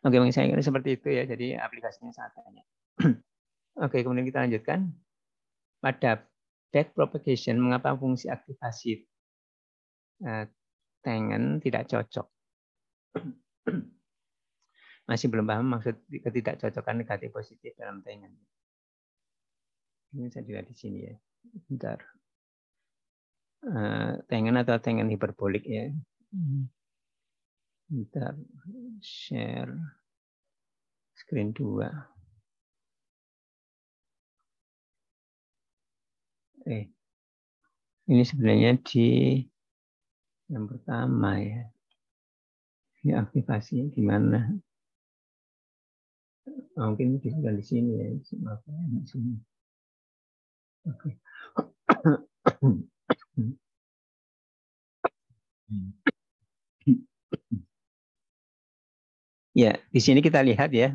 Oke, mungkin saya kira seperti itu ya. Jadi aplikasinya sangat banyak. Oke, kemudian kita lanjutkan pada backpropagation. Mengapa fungsi aktivasi Tengen tidak cocok? Masih belum paham maksud ketidakcocokan negatif positif dalam Tengen. Ini saya lihat di sini ya. Bentar. Tengen atau Tengen hiperbolik ya. Bentar. Share screen 2. Ini sebenarnya di yang pertama ya. Ini aktivasinya gimana? Mungkin bisa di sini ya. Di sini. Oke. Ya, di sini kita lihat ya.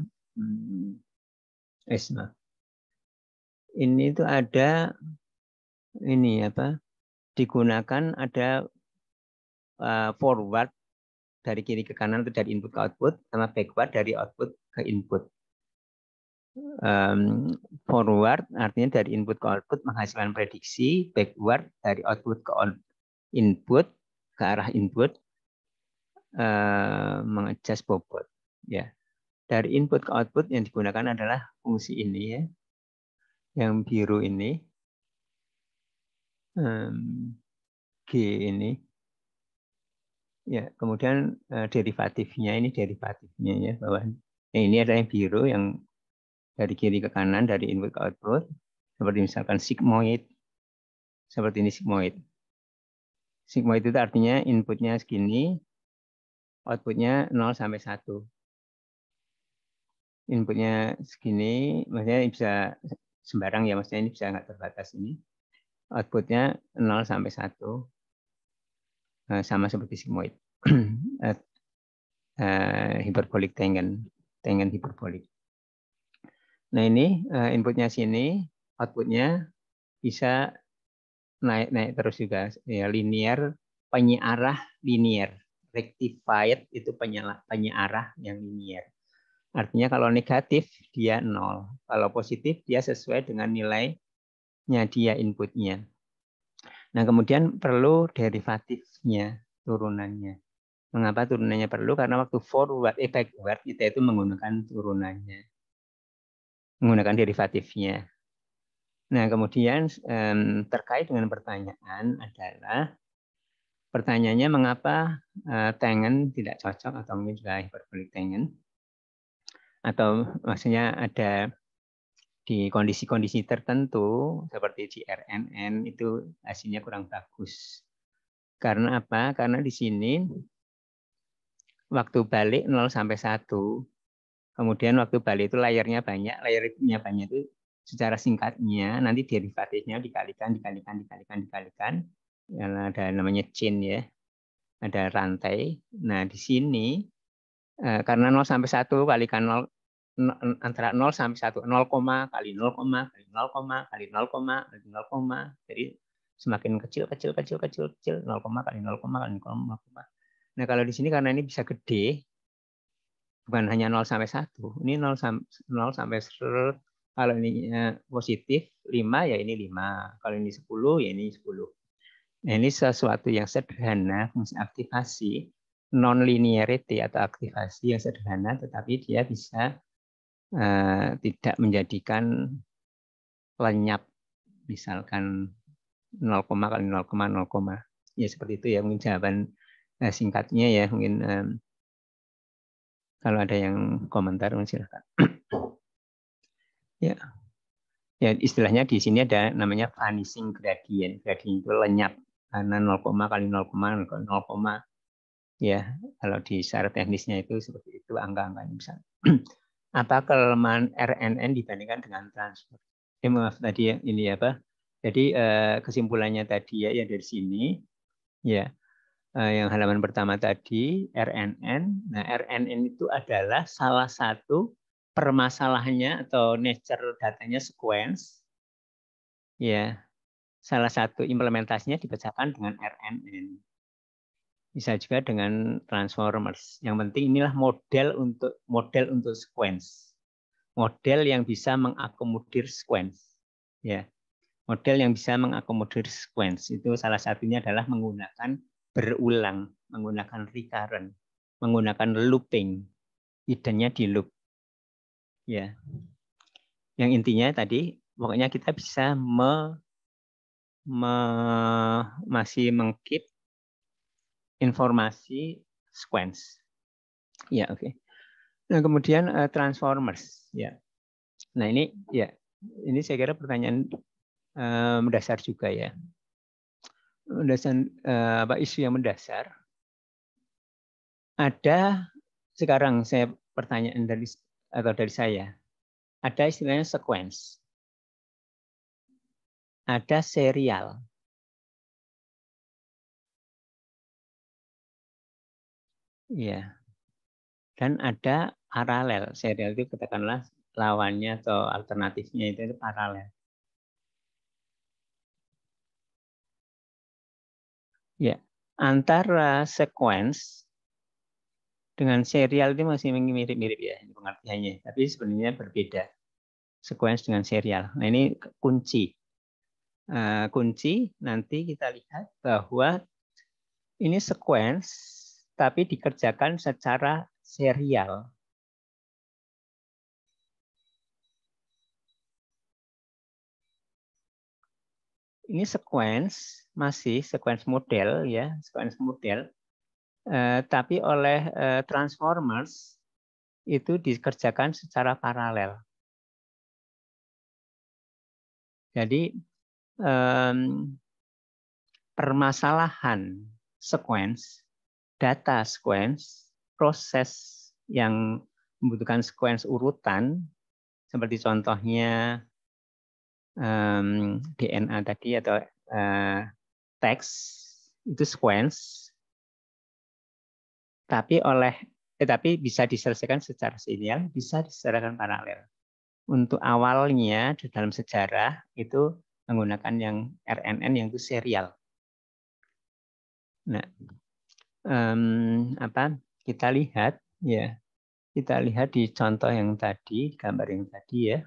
Ini itu ada ini apa? digunakan ada forward dari kiri ke kanan atau dari input ke output, sama backward dari output ke input. Forward artinya dari input ke output menghasilkan prediksi, backward dari output ke input ke arah input mengadjust bobot. Ya, dari input ke output yang digunakan adalah fungsi ini ya, yang biru ini, G ini. Ya, kemudian derivatifnya ini derivatifnya ya, bahwa ini adalah yang biru yang dari kiri ke kanan, dari input ke output, seperti misalkan sigmoid, seperti ini sigmoid. Sigmoid itu artinya inputnya segini, outputnya 0 sampai 1. Inputnya segini, maksudnya bisa sembarang ya, maksudnya ini bisa nggak terbatas ini. Outputnya 0 sampai 1, sama seperti sigmoid. Hiperbolik tangen hiperbolik. Nah ini inputnya sini, outputnya bisa naik terus juga ya, linear, penyearah linear, rectified itu penyearah yang linear. Artinya kalau negatif dia 0, kalau positif dia sesuai dengan nilainya dia inputnya. Nah kemudian perlu derivatifnya, turunannya. Mengapa turunannya perlu? Karena waktu backward kita itu menggunakan turunannya, menggunakan derivatifnya. Nah, kemudian terkait dengan pertanyaan adalah, pertanyaannya mengapa tangen tidak cocok atau mungkin juga hiperbolik tangen, atau maksudnya ada di kondisi-kondisi tertentu seperti di RNN itu hasilnya kurang bagus. Karena apa? Karena di sini waktu balik 0 sampai 1, kemudian waktu balik itu layarnya banyak itu secara singkatnya nanti derivatifnya dikalikan. Ada namanya chain ya, ada rantai. Nah di sini karena 0 sampai 1 kalikan 0, antara 0 sampai 1, 0, kali 0, kali 0, kali 0, jadi semakin kecil, 0, kali 0, kali 0. Nah kalau di sini karena ini bisa gede, bukan hanya 0 sampai 1, ini 0 sampai 100. Kalau ini positif 5 ya ini 5, kalau ini 10 ya ini 10. Nah, ini sesuatu yang sederhana, fungsi aktivasi non-linearity atau aktivasi yang sederhana, tetapi dia bisa tidak menjadikan lenyap, misalkan 0, kali 0, 0. Ya seperti itu ya mungkin jawaban singkatnya ya, mungkin kalau ada yang komentar silakan. Ya. Ya, istilahnya di sini ada namanya vanishing gradient. Gradient itu lenyap karena 0, kali 0, 0, ya. Kalau di secara teknisnya itu seperti itu angka-angkanya bisa. Apa kelemahan RNN dibandingkan dengan transfer? Maaf tadi ya, ini apa? Jadi kesimpulannya tadi ya dari sini ya. Yang halaman pertama tadi RNN. Nah, RNN itu adalah salah satu permasalahannya atau nature datanya sequence. Ya, salah satu implementasinya dipecahkan dengan RNN. Bisa juga dengan transformers. Yang penting inilah model untuk sequence. Model yang bisa mengakomodir sequence. Ya. Model yang bisa mengakomodir sequence itu salah satunya adalah menggunakan berulang, menggunakan recurrent, menggunakan looping. Idenya di loop. Ya. Yang intinya tadi pokoknya kita bisa masih mengkeep informasi sequence. Ya, oke. Nah, kemudian transformers, ya. Nah, ini ini saya kira pertanyaan mendasar juga ya. Isu yang mendasar. Ada sekarang saya pertanyaan dari saya. Ada istilahnya sequence. Ada serial. Ya. Dan ada paralel. Serial itu katakanlah lawannya atau alternatifnya itu paralel. Ya, antara sequence dengan serial itu masih mirip-mirip ya pengertiannya, tapi sebenarnya berbeda. Sequence dengan serial. Nah, ini kunci. Kunci nanti kita lihat bahwa ini sequence tapi dikerjakan secara serial. Ini sequence, masih sequence model ya, sequence model. Tapi oleh transformers itu dikerjakan secara paralel. Jadi permasalahan sequence, data sequence, proses yang membutuhkan sequence urutan, seperti contohnya DNA tadi atau teks itu sequence, tapi bisa diselesaikan secara serial, bisa diselesaikan paralel. Untuk awalnya di dalam sejarah itu menggunakan yang RNN yang itu serial. Nah, kita lihat ya, kita lihat di contoh yang tadi, gambar yang tadi ya.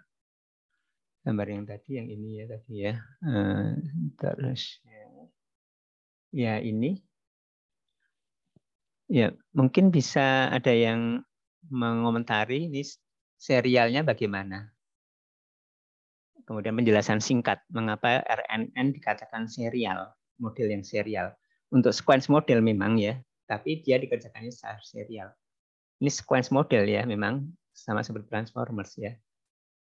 Gambar yang tadi, yang ini ya tadi ya. Terus ya ini. Ya, mungkin bisa ada yang mengomentari ini serialnya bagaimana. Kemudian penjelasan singkat mengapa RNN dikatakan serial, model yang serial. Untuk sequence model memang ya, tapi dia dikerjakannya secara serial. Ini sequence model ya, memang sama seperti transformers ya.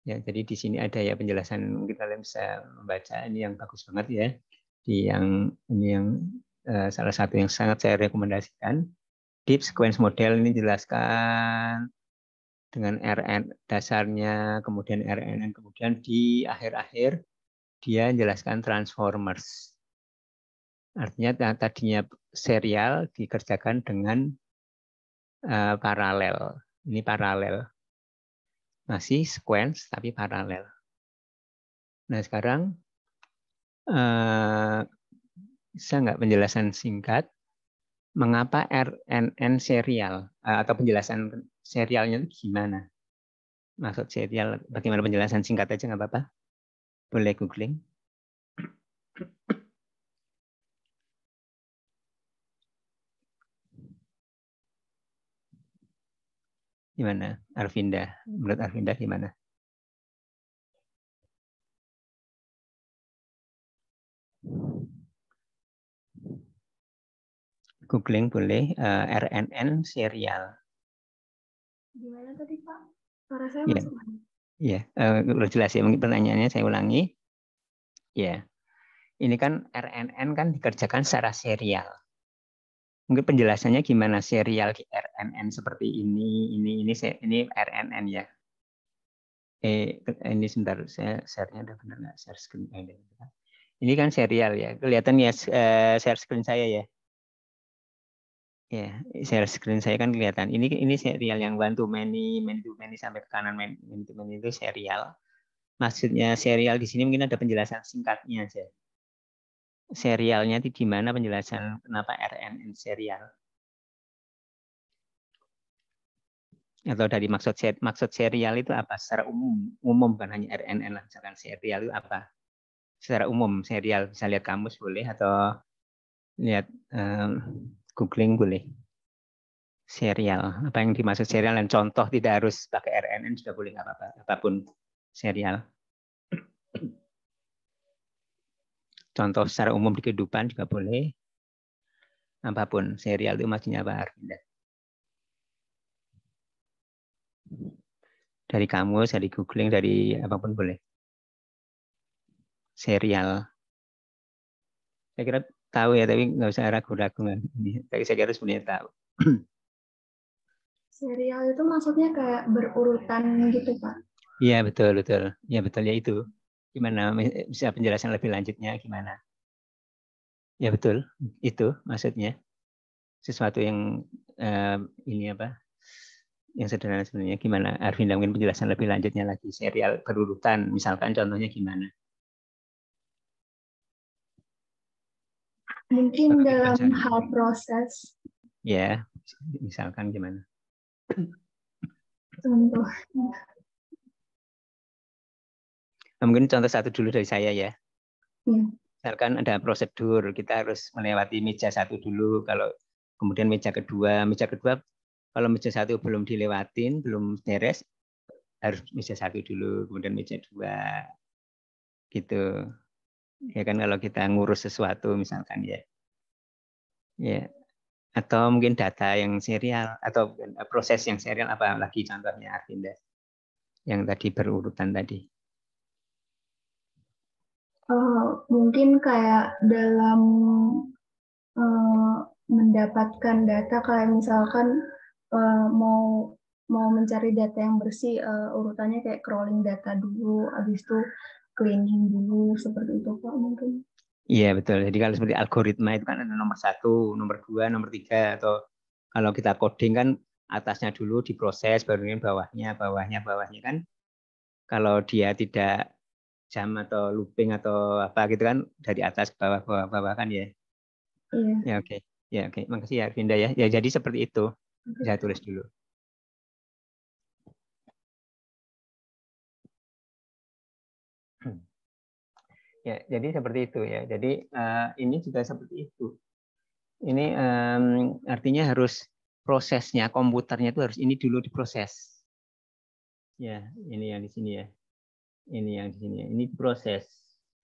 Ya, jadi di sini ada ya penjelasan, kita bisa membaca, ini yang bagus banget ya. Ini yang salah satu yang sangat saya rekomendasikan. Deep sequence model ini jelaskan dengan RN dasarnya, kemudian RNN, kemudian di akhir-akhir dia jelaskan transformers. Artinya tadinya serial dikerjakan dengan paralel. Ini paralel. Masih sequence tapi paralel. Nah sekarang bisa nggak penjelasan singkat mengapa RNN serial atau penjelasan serialnya itu gimana? Maksud serial, bagaimana penjelasan singkat aja nggak apa-apa? Boleh googling. Gimana, Arvinda? Menurut Arvinda gimana? Googling boleh, RNN serial. Gimana tadi Pak? Suara saya Ya. masuk mana? Ya, udah jelas ya. Mungkin pertanyaannya saya ulangi. Ya, ini kan RNN kan dikerjakan secara serial. Mungkin penjelasannya gimana serial di RNN seperti ini RNN ya. Ini sebentar, saya share-nya udah benar nggak? Share screen. Ini kan serial ya. Kelihatan ya share screen saya ya. Ya, share screen saya kan kelihatan. Ini serial yang one to many sampai ke kanan many to many itu serial. Maksudnya serial di sini mungkin ada penjelasan singkatnya aja. Serialnya itu di mana penjelasan kenapa RNN serial? Atau dari maksud serial itu apa? Secara umum bukan hanya RNN lah. Misalkan serial itu apa? Secara umum serial bisa lihat kamus boleh atau lihat googling boleh. Serial, apa yang dimaksud serial dan contoh tidak harus pakai RNN sudah boleh nggak apa-apa, apapun serial. Contoh secara umum di kehidupan juga boleh, apapun serial itu maksudnya apa Arvinda? Dari kamus, dari googling, dari apapun boleh. Serial. Saya kira tahu ya, tapi nggak usah ragu-ragu. Tapi saya kira sebenarnya tahu. Serial itu maksudnya kayak berurutan gitu Pak? Iya betul. Ya betul ya itu. Gimana bisa penjelasan lebih lanjutnya gimana? Ya betul, itu maksudnya. Sesuatu yang ini apa? Yang sederhana sebenarnya gimana? Arvinda mungkin penjelasan lebih lanjutnya lagi. Serial berurutan, misalkan contohnya gimana? Mungkin Atau dalam dipelajari. hal proses, Ya, misalkan gimana? contoh. Nah, mungkin contoh satu dulu dari saya ya. Ya. Misalkan ada prosedur, kita harus melewati meja satu dulu. Kalau kemudian meja kedua kalau meja satu belum dilewatin, belum beres, harus meja satu dulu, kemudian meja dua, gitu. Ya kan kalau kita ngurus sesuatu misalkan ya. Ya. Atau mungkin data yang serial atau proses yang serial, apalagi contohnya Arvinda yang tadi berurutan tadi. Mungkin kayak dalam mendapatkan data, kayak misalkan mau mencari data yang bersih, urutannya kayak crawling data dulu, habis itu cleaning dulu, seperti itu Pak mungkin. Iya betul. Jadi kalau seperti algoritma itu kan ada nomor 1, nomor 2, nomor 3, atau kalau kita coding kan atasnya dulu diproses, baru kemudian bawahnya kan. Kalau dia tidak jam atau looping atau apa gitu kan dari atas ke bawah kan ya. Iya. Ya oke. Ya oke. Makasih ya Vinda ya. Ya jadi seperti itu. Saya tulis dulu. Ya, jadi seperti itu ya. Jadi ini juga seperti itu. Ini artinya harus prosesnya, komputernya itu harus ini dulu diproses. Ya, ini yang di sini ya. Ini yang di sini. Ini proses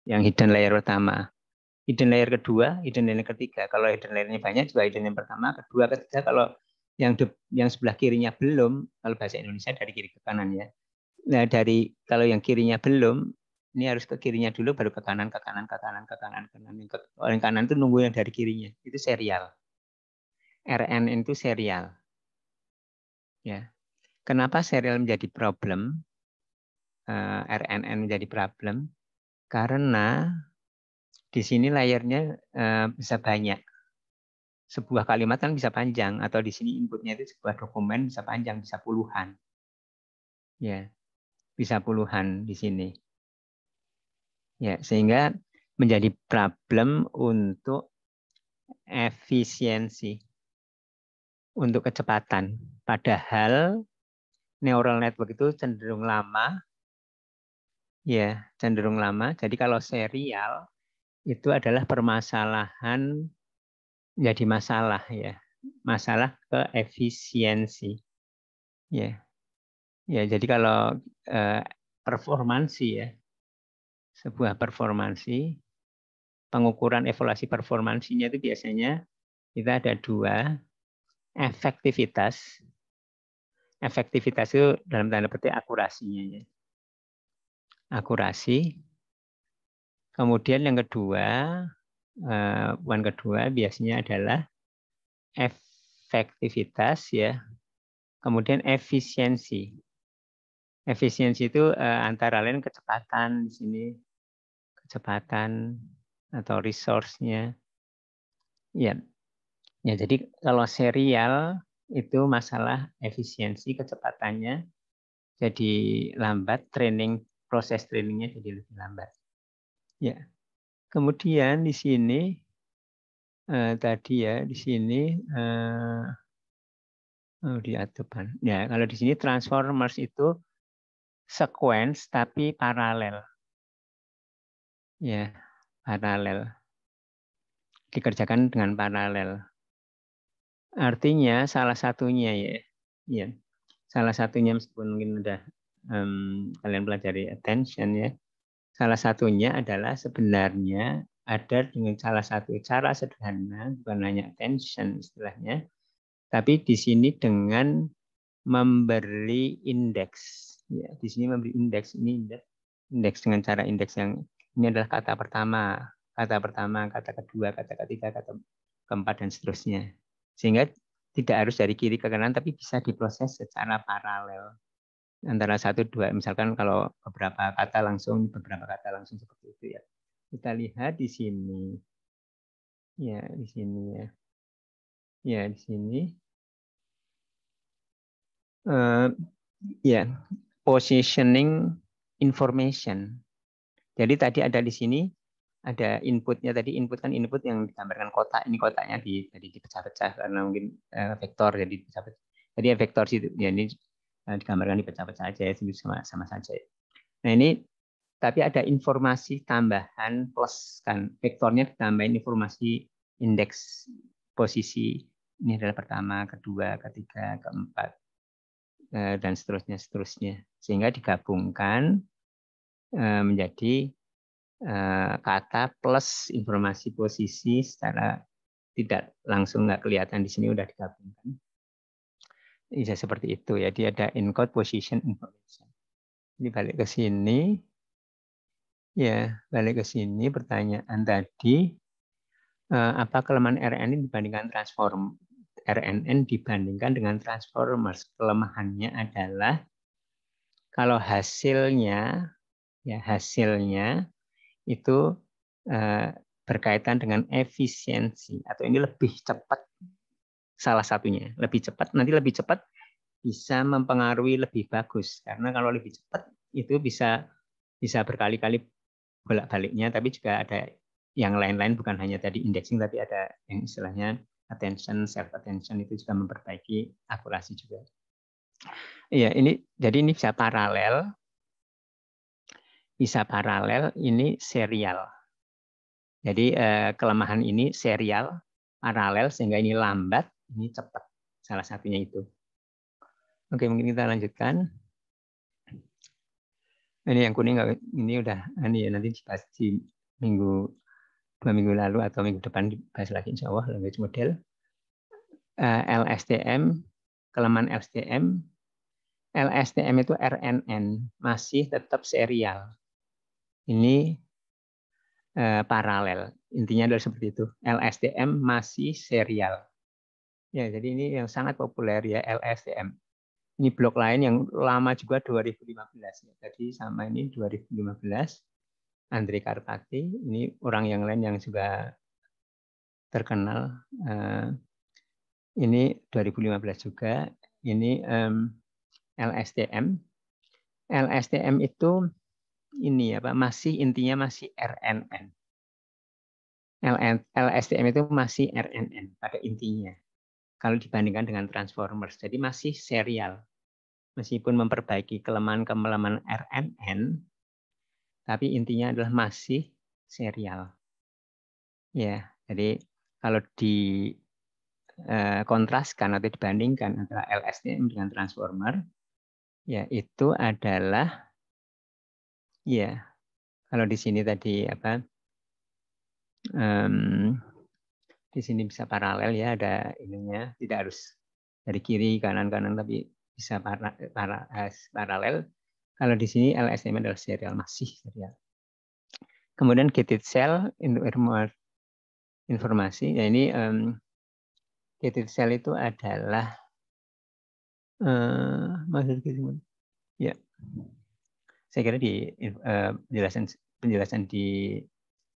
yang hidden layer pertama. Hidden layer kedua, hidden layer ketiga. Kalau hidden layernya banyak juga hidden layer pertama, kedua, ketiga. Kalau yang sebelah kirinya belum, kalau bahasa Indonesia dari kiri ke kanan ya. Nah, kalau yang kirinya belum, ini harus ke kirinya dulu baru ke kanan, ke kanan, ke kanan, ke kanan, ke kanan. Yang kanan itu nunggu yang dari kirinya. Itu serial. RN itu serial. Ya. Kenapa serial menjadi problem? RNN menjadi problem karena di sini layernya bisa banyak. Sebuah kalimat kan bisa panjang, atau di sini inputnya itu sebuah dokumen bisa panjang, bisa puluhan. Ya, bisa puluhan di sini. Ya, sehingga menjadi problem untuk efisiensi, untuk kecepatan. Padahal neural network itu cenderung lama. Ya, cenderung lama. Jadi kalau serial itu adalah permasalahan, jadi masalah ya. Masalah ke efisiensi. Ya. Ya, jadi kalau performansi ya. Sebuah performansi, pengukuran evaluasi performansinya itu biasanya kita ada dua, efektivitas. Efektivitas itu dalam tanda petik akurasinya ya. Akurasi. Kemudian yang kedua, poin kedua biasanya adalah efektivitas ya. Kemudian efisiensi. Efisiensi itu antara lain kecepatan di sini, kecepatan atau resource-nya. Ya. Ya, jadi kalau serial itu masalah efisiensi, kecepatannya jadi lambat, proses trainingnya jadi lebih lambat. Ya. Kemudian di sini tadi ya di sini di depan. Ya, kalau di sini transformers itu sequence tapi paralel. Ya, paralel. Dikerjakan dengan paralel. Artinya salah satunya ya. Ya. Salah satunya meskipun mungkin udah kalian pelajari attention ya. Salah satunya adalah sebenarnya ada dengan salah satu cara sederhana, bukan hanya attention istilahnya, tapi di sini dengan memberi indeks. Ya, di sini memberi indeks, ini indeks dengan cara indeks yang ini adalah kata pertama, kata kedua, kata ketiga, kata keempat dan seterusnya. Sehingga tidak harus dari kiri ke kanan, tapi bisa diproses secara paralel antara satu dua. Misalkan kalau beberapa kata langsung seperti itu ya. Kita lihat di sini. Ya, di sini ya. Ya, di sini. Ya, positioning information. Jadi tadi ada di sini ada inputnya tadi. Input kan input yang digambarkan kotak. Ini kotaknya jadi dipecah-pecah karena mungkin vektor jadi dipecah-pecah. Jadi vektor situ ya ini digambarkan dipecah-pecah aja ya, sama saja. Nah ini tapi ada informasi tambahan plus kan vektornya ditambahin informasi indeks posisi. Ini adalah pertama, kedua, ketiga, keempat, dan seterusnya. Sehingga digabungkan menjadi kata plus informasi posisi secara tidak langsung, nggak kelihatan di sini udah digabungkan. Bisa seperti itu ya. Dia ada encode position information. Ini balik ke sini. Ya, balik ke sini pertanyaan tadi. Apa kelemahan RNN dibandingkan RNN dibandingkan dengan transformers? Kelemahannya adalah kalau hasilnya itu berkaitan dengan efisiensi atau ini lebih cepat, salah satunya lebih cepat. Nanti lebih cepat bisa mempengaruhi lebih bagus karena kalau lebih cepat itu bisa berkali-kali bolak-baliknya, tapi juga ada yang lain-lain, bukan hanya tadi indexing, tapi ada yang istilahnya attention, self attention, itu juga memperbaiki akurasi juga. Iya, jadi ini bisa paralel, ini serial. Jadi kelemahan ini serial, paralel, sehingga ini lambat, ini cepat. Salah satunya itu. Oke, mungkin kita lanjutkan. Ini yang kuning ini udah ini ya, nanti dibahas di 2 minggu lalu atau minggu depan dibahas lagi insya Allah language model. LSTM, kelemahan LSTM itu RNN masih tetap serial. Ini paralel. Intinya adalah seperti itu. LSTM masih serial. Ya, jadi ini yang sangat populer ya LSTM. Ini blok lain yang lama juga 2015 ya. Tadi sama ini 2015. Andrei Karpati, ini orang yang lain yang juga terkenal. Ini 2015 juga. Ini LSTM. LSTM itu ini masih intinya masih RNN. LSTM itu masih RNN pada intinya. Kalau dibandingkan dengan transformers, jadi masih serial. Meskipun memperbaiki kelemahan RNN, tapi intinya adalah masih serial. Ya, jadi kalau kontraskan atau dibandingkan antara LSTM dengan transformer, ya itu adalah ya kalau di sini tadi di sini bisa paralel ya, ada ininya, tidak harus dari kiri kanan tapi bisa paralel. Kalau di sini LSTM adalah serial, masih serial. Kemudian gated cell untuk informasi. Ya ini gated cell itu adalah ya. Saya kira di penjelasan di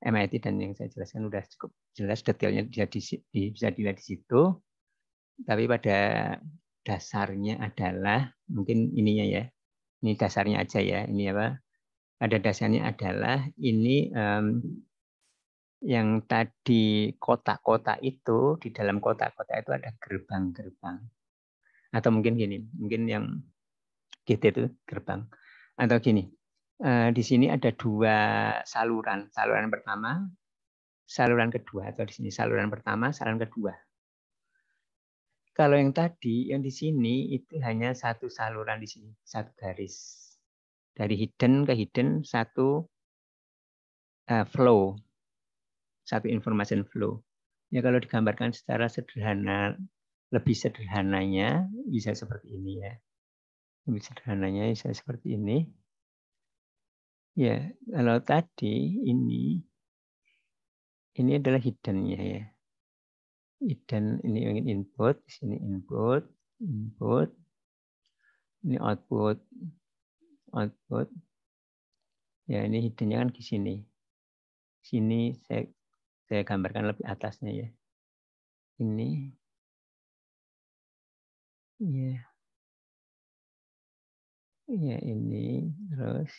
MIT dan yang saya jelaskan sudah cukup jelas, detailnya bisa dilihat di situ. Tapi pada dasarnya adalah mungkin ininya ya. Ini dasarnya aja ya. Ini pada dasarnya adalah ini yang tadi kotak-kotak itu, di dalam kotak-kotak itu ada gerbang-gerbang. Atau mungkin gini, mungkin yang gitu itu gerbang. Atau gini, di sini ada 2 saluran. Saluran pertama, saluran kedua. Atau di sini saluran pertama, saluran kedua. Kalau yang tadi, yang di sini itu hanya 1 saluran di sini, 1 garis. Dari hidden ke hidden, 1 flow. 1 information flow. Ya kalau digambarkan secara sederhana, lebih sederhananya bisa seperti ini ya. Lebih sederhananya bisa seperti ini. Ya, kalau tadi ini adalah hidden-nya ya. Hidden ini input, di sini input. Ini output. Ya, ini hidden-nya kan di sini. Sini saya gambarkan lebih atasnya ya. Ini. Ya. Ya, ini terus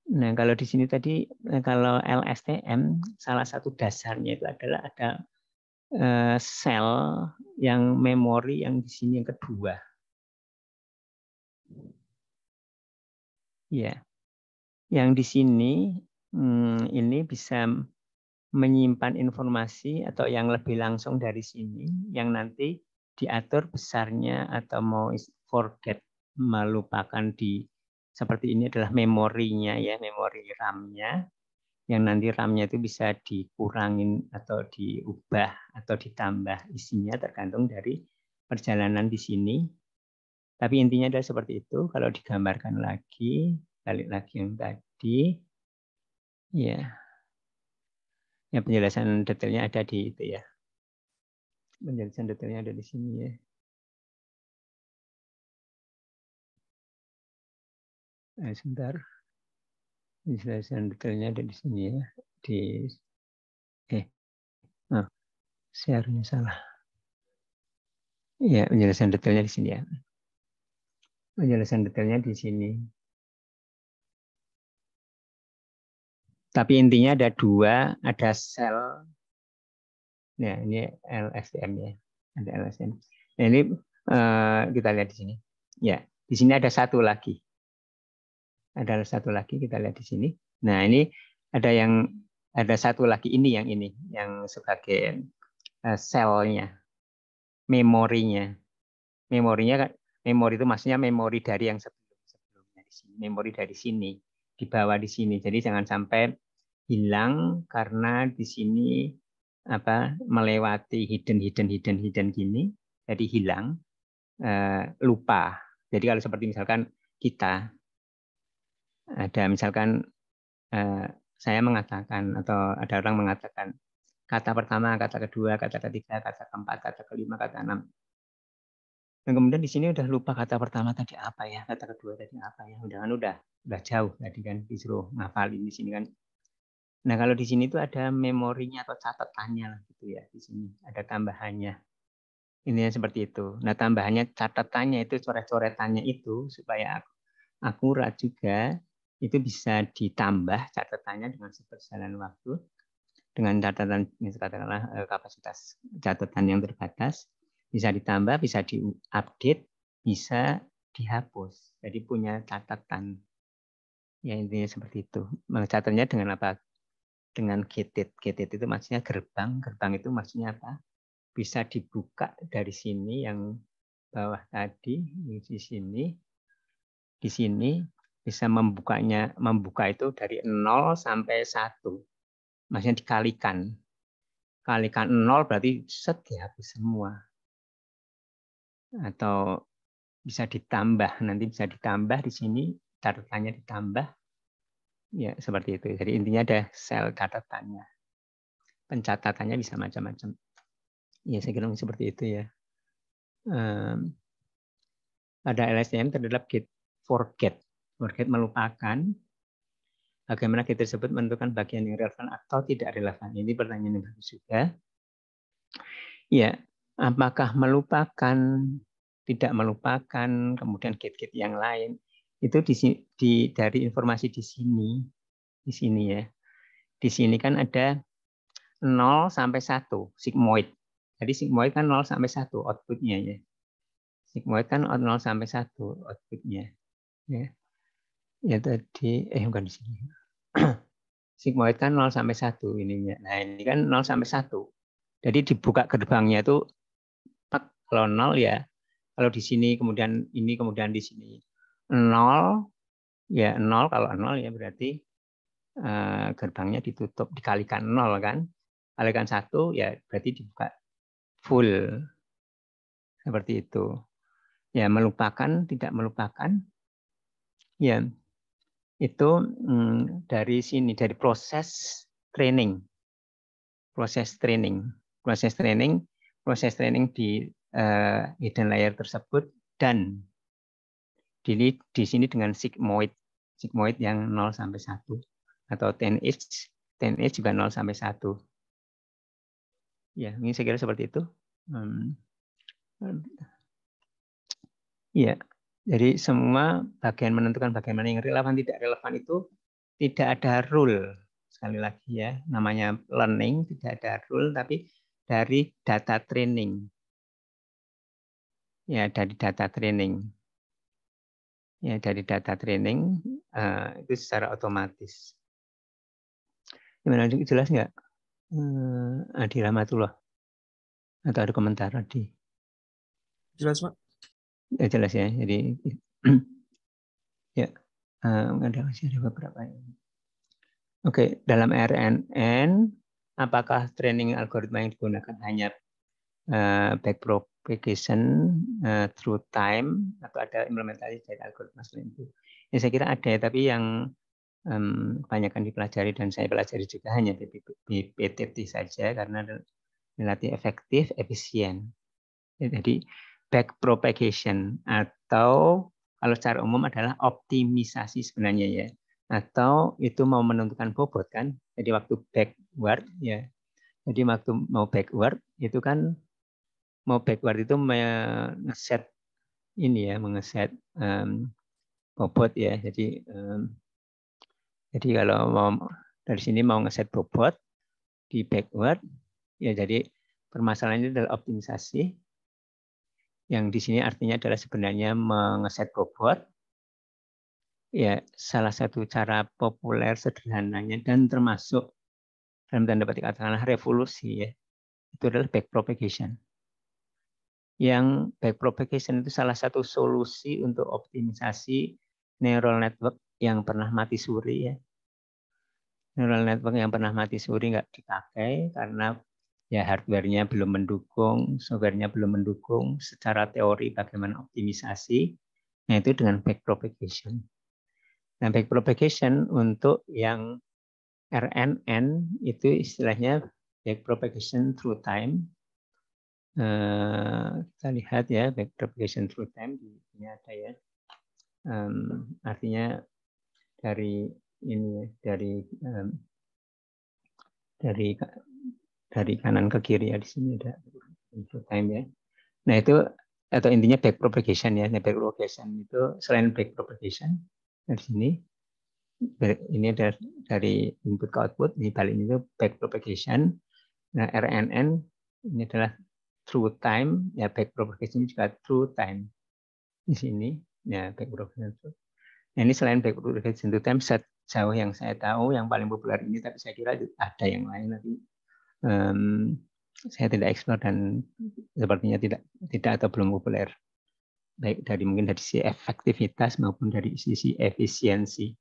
Nah, kalau di sini tadi, kalau LSTM, salah satu dasarnya itu adalah ada sel yang memori yang di sini yang kedua. Ya, yang di sini ini bisa menyimpan informasi atau yang lebih langsung dari sini, yang nanti diatur besarnya atau mau forget, melupakan di seperti ini adalah memorinya ya, memori RAM-nya, yang nanti RAM-nya itu bisa dikurangin atau diubah atau ditambah isinya tergantung dari perjalanan di sini. Tapi intinya adalah seperti itu. Kalau digambarkan lagi, balik lagi yang tadi, ya, ya penjelasan detailnya ada di itu ya. Penjelasan detailnya ada di sini ya. Sebentar. Penjelasan detailnya ada di sini ya. Share-nya salah. Ya, penjelasan detailnya di sini ya. Penjelasan detailnya di sini. Tapi intinya ada dua, ada sel. Nah, ini LSTM ya. Ada LSTM. Nah, ini kita lihat di sini. Ya, di sini ada satu lagi. Ada satu lagi, kita lihat di sini. Nah, ini ada satu lagi, ini yang sebagai selnya, memorinya. Memori itu maksudnya memori dari yang sebelumnya di sini, memori dari sini, dibawa di sini. Jadi jangan sampai hilang karena di sini melewati hidden gini, jadi hilang, lupa. Jadi kalau seperti misalkan kita ada misalkan saya mengatakan atau ada orang mengatakan kata pertama, kata kedua, kata ketiga, kata keempat, kata kelima, kata enam. Dan kemudian di sini udah lupa kata pertama tadi apa ya, kata kedua tadi apa ya, udah jauh tadi kan disuruh ngafalin di sini kan. Nah kalau di sini tuh ada memorinya atau catatannya lah gitu ya, di sini ada tambahannya. Ini seperti itu. Nah tambahannya catatannya itu coret-coretannya itu supaya akurat juga, itu bisa ditambah catatannya dengan berjalan waktu, dengan catatan katakanlah kapasitas catatan yang terbatas, bisa ditambah, bisa diupdate, bisa dihapus. Jadi punya catatan. Ya intinya seperti itu. Mencatatnya dengan apa? Dengan gated. Gated itu maksudnya gerbang. Gerbang itu maksudnya apa? Bisa dibuka dari sini yang bawah tadi, di sini. Di sini bisa membuka itu dari 0 sampai 1. Maksudnya dikalikan. Kalikan 0 berarti set dihapus semua. Atau bisa ditambah, nanti bisa ditambah di sini, catatannya ditambah. Ya, seperti itu. Jadi intinya ada sel catatannya. Pencatatannya bisa macam-macam. Ya, saya kira seperti itu ya. Pada LSTM terdapat forget. Forget melupakan. Bagaimana kita tersebut menentukan bagian yang relevan atau tidak relevan. Ini pertanyaan yang bagus juga. Ya, apakah melupakan, tidak melupakan, kemudian gate-gate yang lain, itu dari informasi di sini ya. Di sini kan ada 0 sampai 1 sigmoid. Jadi sigmoid kan 0 sampai 1 outputnya ya. Sigmoid kan 0 sampai 1 outputnya. Ya. Ya tadi bukan di sini. Sigmoid kan 0 sampai 1 ininya. Nah, ini kan 0 sampai 1. Jadi dibuka gerbangnya itu kalau 0 ya. Kalau di sini kemudian ini kemudian di sini 0 ya 0, kalau 0 ya berarti gerbangnya ditutup, dikalikan 0 kan. Kalikan 1 ya berarti dibuka full. Seperti itu. Ya melupakan, tidak melupakan. Ya itu dari sini, dari proses training. Proses training di hidden layer tersebut, dan di sini dengan sigmoid yang 0 sampai 1 atau 10H juga 0 sampai 1. Ya, ini saya kira seperti itu. Ya, jadi semua bagian menentukan bagaimana yang relevan tidak relevan itu tidak ada rule. Sekali lagi ya, namanya learning tidak ada rule, tapi dari data training. Ya, dari data training. Ya, dari data training itu secara otomatis. Gimana, jelas nggak? Adi Rahmatullah. Atau ada komentar, Adi? Jelas, Pak. Ya, jelas ya. Jadi, ya, masih ada beberapa. Oke, dalam RNN, apakah training algoritma yang digunakan hanya backpropagation through time atau ada implementasi dari algoritma selain itu? Ya, saya kira ada, tapi yang kebanyakan dipelajari dan saya pelajari juga hanya BPPT saja karena relatif efektif, efisien. Jadi backpropagation atau kalau secara umum adalah optimisasi sebenarnya ya. Atau itu mau menentukan bobot kan. Jadi waktu backward ya. Jadi waktu mau backward itu kan mau backward itu mengeset ini ya, mengeset bobot ya. Jadi kalau mau dari sini mau ngeset bobot di backward ya, jadi permasalahannya adalah optimisasi. Yang di sini artinya adalah sebenarnya mengeset bobot. Ya, salah satu cara populer sederhananya dan termasuk dalam tanda petik katakanlah revolusi ya, itu adalah backpropagation. Yang backpropagation itu salah satu solusi untuk optimisasi neural network yang pernah mati suri ya. Neural network yang pernah mati suri nggak dipakai karena ya hardware-nya belum mendukung, software-nya belum mendukung secara teori bagaimana optimisasi. Nah, itu dengan backpropagation. Nah, backpropagation untuk yang RNN itu istilahnya backpropagation through time. Kita lihat ya, backpropagation through time di sini ada ya. Artinya dari ini dari kanan ke kiri ya, di sini ada through time ya. Nah, itu atau intinya backpropagation ya. Nah, backpropagation itu selain backpropagation dari sini ini dari input ke output, ini balik itu backpropagation. Nah, RNN ini adalah through time, ya backpropagation juga through time. Di sini, ya backpropagation. Nah, ini selain backpropagation through time, sejauh yang saya tahu, yang paling populer ini, tapi saya kira ada yang lain nanti. Saya tidak eksplor dan sepertinya tidak atau belum populer. Baik dari mungkin dari sisi efektivitas maupun dari sisi efisiensi.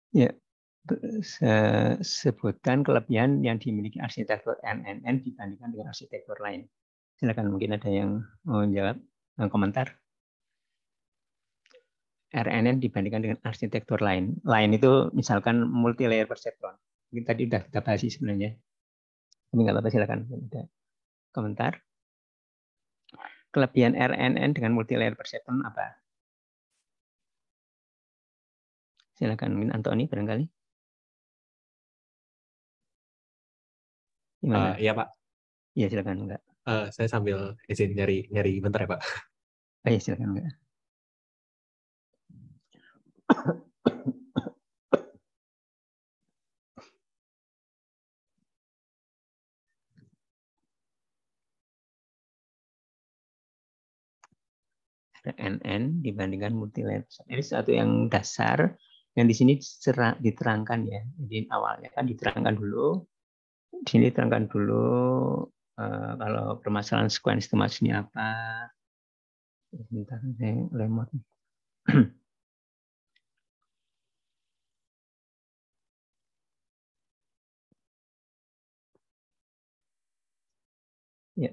Ya, sebutkan kelebihan yang dimiliki arsitektur NNN dibandingkan dengan arsitektur lain. Silakan, mungkin ada yang mau jawab, komentar. RNN dibandingkan dengan arsitektur lain. Lain itu misalkan multi-layer perceptron. Mungkin tadi sudah kita bahas sebenarnya. Tapi nggak apa-apa, silakan. Ada komentar. Kelebihan RNN dengan multi-layer perceptron apa? Silakan, mungkin Antoni barangkali. Gimana? Iya Pak. Iya silakan enggak. Saya sambil izin nyari bentar ya Pak. Oh, iya silakan enggak. RNN dibandingkan multi-layer. Ini satu yang dasar yang di sini diterangkan ya. Jadi awalnya kan diterangkan dulu. Di sini diterangkan dulu kalau permasalahan sequence itu maksudnya apa. Sebentar saya lemot. Ya,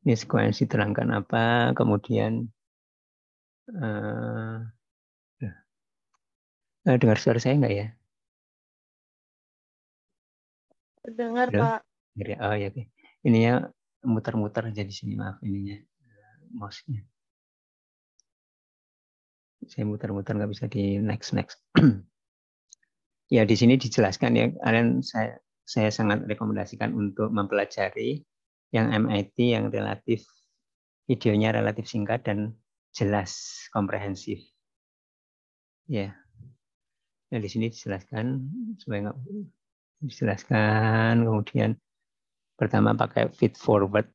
ini sequence diterangkan apa, kemudian dengar suara saya enggak ya? Dengar, Halo? Pak. Oh ya, oke. Ininya muter-muter aja di sini, maaf ininya mouse-nya. Saya muter-muter nggak bisa di next. Ya, di sini dijelaskan ya, kalian saya sangat rekomendasikan untuk mempelajari yang MIT yang relatif videonya relatif singkat dan jelas, komprehensif. Ya. Nah, di sini dijelaskan supaya nggak dijelaskan. Kemudian pertama pakai feed forward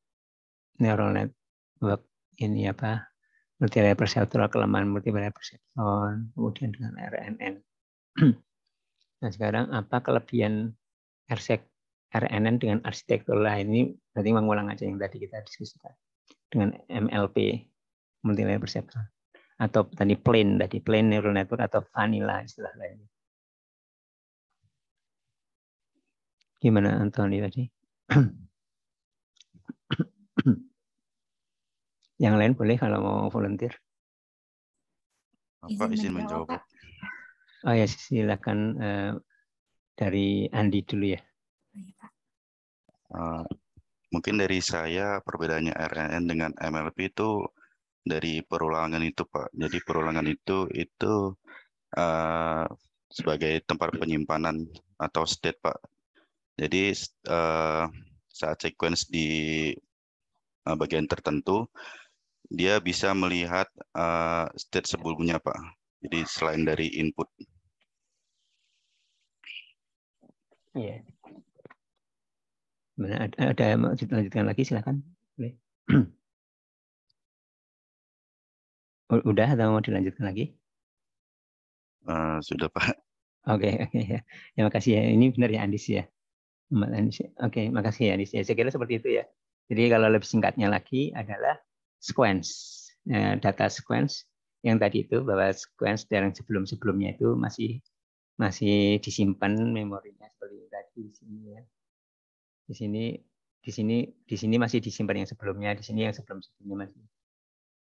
neural network ini apa? Multilayer perceptron, kelemahan multilayer perceptron, kemudian dengan RNN. Nah, sekarang apa kelebihan RNN dengan arsitektur lain? Ini berarti mengulang aja yang tadi kita diskusikan dengan MLP, multilayer perceptron, atau tadi plain neural network atau vanilla istilah lainnya. Gimana Anthony tadi? Yang lain boleh kalau mau volunteer. Pak, izin menjawab, Pak. Oh ya, silakan dari Andi dulu ya. Mungkin dari saya perbedaannya RNN dengan MLP itu dari perulangan itu, Pak. Jadi perulangan itu sebagai tempat penyimpanan atau state, Pak. Jadi saat sequence di bagian tertentu, dia bisa melihat state sebelumnya, Pak. Jadi selain dari input. Iya. Ada yang mau dilanjutkan lagi, silakan. Boleh. Udah atau mau dilanjutkan lagi? Sudah, Pak. Oke, ya. Ya, makasih ya. Ini benar ya Andis ya. Oke, makasih ya Andis. Ya, saya kira seperti itu ya. Jadi kalau lebih singkatnya lagi adalah sequence. Data sequence yang tadi itu bahwa sequence dari sebelum-sebelumnya itu masih disimpan memorinya seperti tadi di sini ya. Di sini masih disimpan yang sebelumnya, di sini yang sebelum-sebelumnya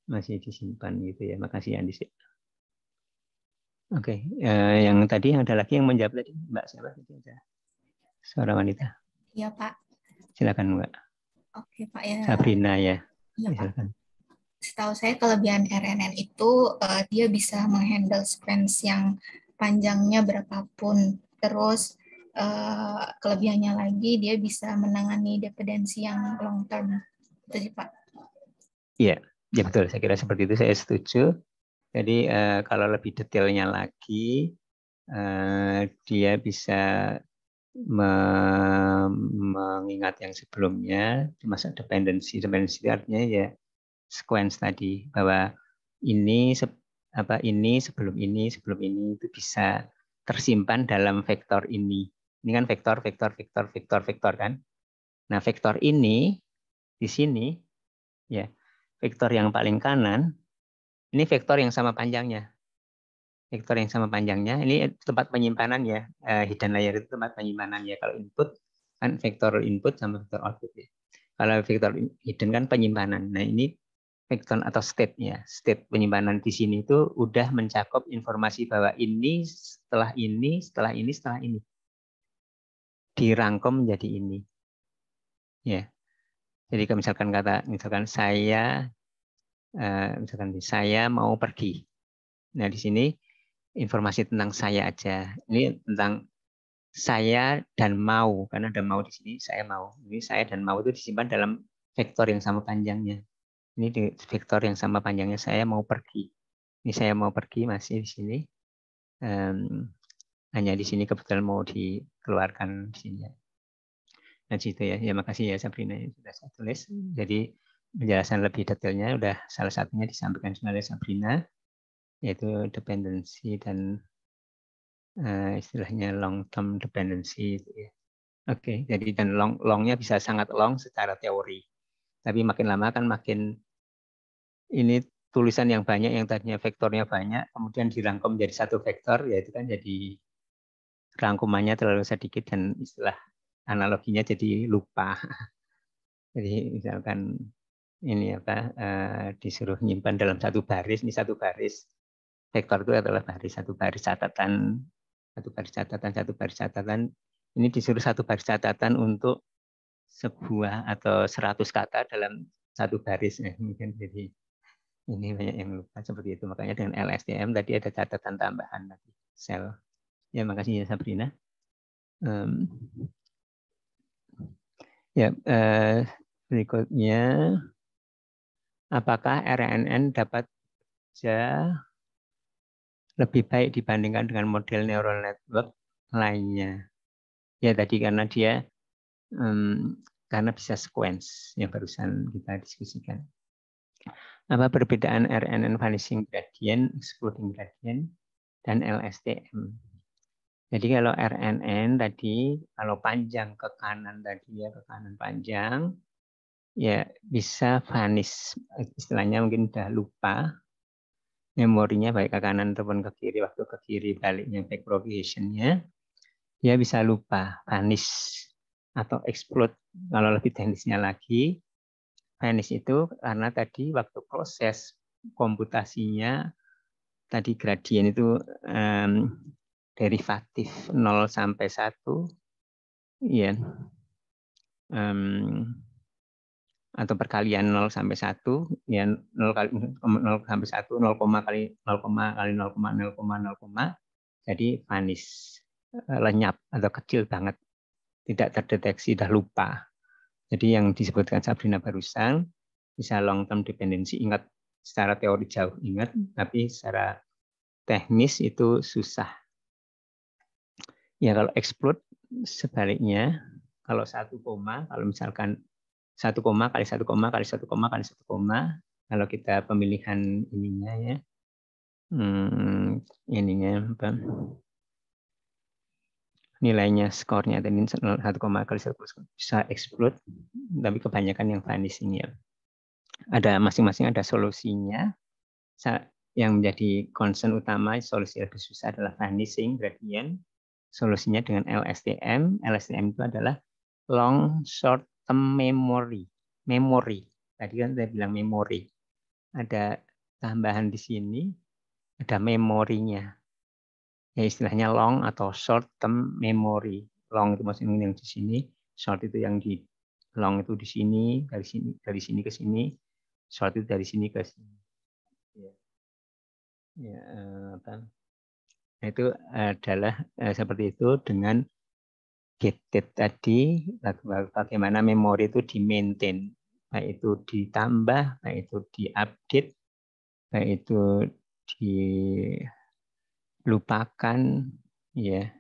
masih disimpan gitu ya. Makasih Andis. Oke, yang tadi ada lagi yang menjawab tadi, Mbak siapa? Suara wanita. Iya, Pak. Silakan, Mbak. Oke, Pak ya. Sabrina ya. Iya, Pak. Silakan. Setahu saya kelebihan RNN itu dia bisa menghandle sequence yang panjangnya berapapun. Terus kelebihannya lagi dia bisa menangani dependensi yang long term. Itu sih, Pak. Iya, ya betul. Saya kira seperti itu, saya setuju. Jadi kalau lebih detailnya lagi, dia bisa mengingat yang sebelumnya, termasuk dependensi artinya ya sequence tadi, bahwa ini sebelum ini itu bisa tersimpan dalam vektor ini. Ini kan vektor kan. Nah, vektor ini di sini ya, vektor yang paling kanan ini vektor yang sama panjangnya. Vektor yang sama panjangnya, ini tempat penyimpanan ya, hidden layer itu tempat penyimpanan ya. Kalau input kan vektor input sama vektor output ya. Kalau vektor hidden kan penyimpanan. Nah ini vektor atau state ya, state penyimpanan di sini itu udah mencakup informasi bahwa ini setelah ini dirangkum menjadi ini. Ya. Jadi kalau misalkan saya mau pergi. Nah di sini informasi tentang saya aja. Ini tentang saya dan mau, karena ada mau di sini, saya mau. Ini saya dan mau itu disimpan dalam vektor yang sama panjangnya. Ini di vektor yang sama panjangnya, saya mau pergi. Ini saya mau pergi masih di sini. Hanya di sini kebetulan mau dikeluarkan di sini. Nah situ ya. Ya makasih ya Sabrina yang sudah saya tulis. Jadi penjelasan lebih detailnya udah salah satunya disampaikan oleh Sabrina, yaitu dependensi dan istilahnya long term dependency itu ya. Oke, jadi dan longnya bisa sangat long secara teori. Tapi makin lama kan makin ini tulisan yang banyak yang tadinya vektornya banyak kemudian dirangkum menjadi satu vektor, ya itu kan jadi rangkumannya terlalu sedikit dan istilah analoginya jadi lupa. Jadi misalkan ini disuruh nyimpan dalam satu baris, ini satu baris. Vektor itu adalah satu baris catatan. Ini disuruh satu baris catatan untuk sebuah atau 100 kata dalam satu baris. Mungkin jadi ini banyak yang lupa seperti itu. Makanya dengan LSTM tadi ada catatan tambahan tadi sel. Ya makasih ya Sabrina. Berikutnya, apakah RNN dapat lebih baik dibandingkan dengan model neural network lainnya. Ya tadi karena dia karena bisa sequence yang barusan kita diskusikan. Apa perbedaan RNN vanishing gradient, excluding gradient, dan LSTM? Jadi kalau RNN tadi, kalau panjang ke kanan tadi ya, ke kanan panjang, ya bisa vanish. Istilahnya mungkin udah lupa memorinya baik ke kanan ataupun ke kiri, waktu ke kiri baliknya back propagation-nya, dia bisa lupa, vanish atau explode. Kalau lebih teknisnya lagi, vanish itu karena tadi waktu proses komputasinya tadi gradien itu derivatif 0 sampai 1 ya. Atau perkalian 0 sampai 1 ya 0 sampai 1 0, kali 0, kali 0, jadi vanish, lenyap atau kecil banget, tidak terdeteksi, dah lupa. Jadi yang disebutkan Sabrina barusan bisa long term dependency, ingat secara teori jauh ingat, tapi secara teknis itu susah. Ya kalau explode sebaliknya, kalau 1, kalau misalkan 1, kali 1, kali 1, kali 1, kalau kita pemilihan ininya ya, ininya apa? Nilainya skornya tadi 1, kali 1 bisa explode, tapi kebanyakan yang vanishing ya. Ada masing-masing ada solusinya. Yang menjadi concern utama, solusi lebih susah adalah vanishing gradient. Solusinya dengan LSTM. LSTM itu adalah long short term memory. Tadi kan saya bilang memory. Ada tambahan di sini, ada memorinya. Ya istilahnya long atau short term memory. Long itu maksudnya yang di sini, short itu yang di long itu di sini, dari sini ke sini, short itu dari sini ke sini. Ya, apa? Nah, itu adalah seperti itu dengan gated tadi, bagaimana memori itu di-maintain, baik itu ditambah, baik itu di-update, baik itu dilupakan, ya.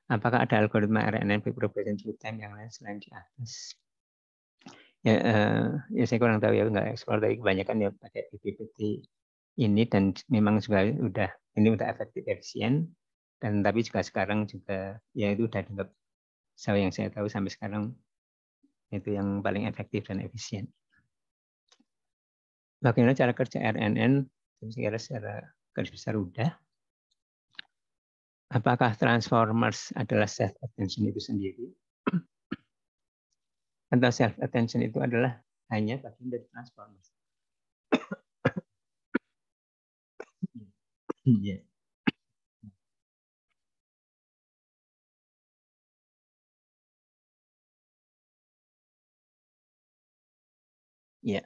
Apakah ada algoritma RNN propagation through time yang lain selain di atas? Ya, ya saya kurang tahu ya, nggak eksplor, tapi kebanyakan ya pakai PPT ini, dan memang juga udah efektif, efisien, dan tapi juga sekarang juga ya itu udah dianggap, yang saya tahu sampai sekarang itu yang paling efektif dan efisien. Bagaimana cara kerja RNN? Secara garis besar udah. Apakah transformers adalah self attention itu sendiri? Atau self attention itu adalah hanya bagian dari transformers? Yeah. Ya,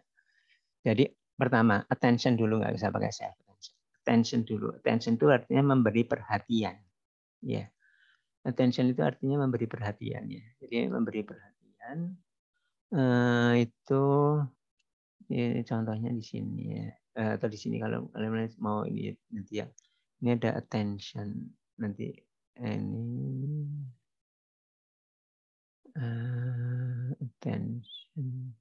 jadi pertama attention dulu, nggak bisa pakai self attention. Attention dulu. Attention itu artinya memberi perhatian. Ya, attention itu artinya memberi perhatian ya. Jadi memberi perhatian itu ya, contohnya di sini ya, atau di sini kalau kalian mau ini nanti ya. Ini ada attention nanti ini attention.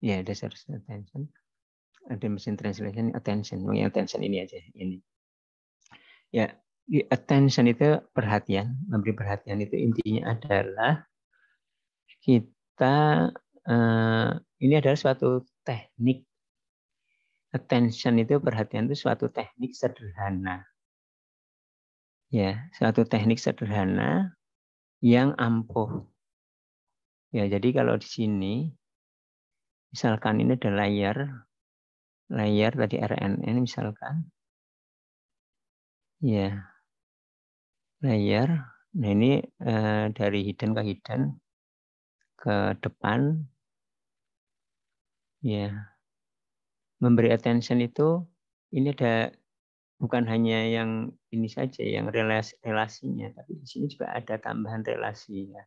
Ya, ada search attention. Ada mesin translation attention. Yang attention ini aja ini. Ya, di attention itu perhatian, memberi perhatian itu intinya adalah kita ini adalah suatu teknik. Attention itu perhatian itu suatu teknik sederhana. Ya, suatu teknik sederhana yang ampuh. Ya, jadi kalau di sini misalkan ini ada layer tadi RNN misalkan. Ya. Layer. Nah, ini dari hidden ke hidden ke depan. Ya. Memberi attention itu ini ada bukan hanya yang ini saja yang relasinya, tapi di sini juga ada tambahan relasi ya.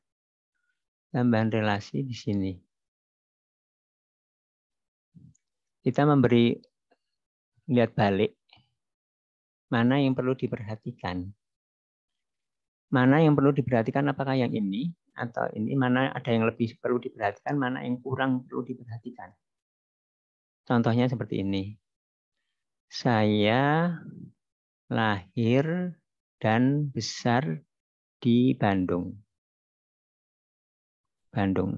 Tambahan relasi di sini. Kita memberi lihat balik, mana yang perlu diperhatikan. Mana yang perlu diperhatikan, apakah yang ini atau ini, mana ada yang lebih perlu diperhatikan, mana yang kurang perlu diperhatikan. Contohnya seperti ini. Saya lahir dan besar di Bandung. Bandung.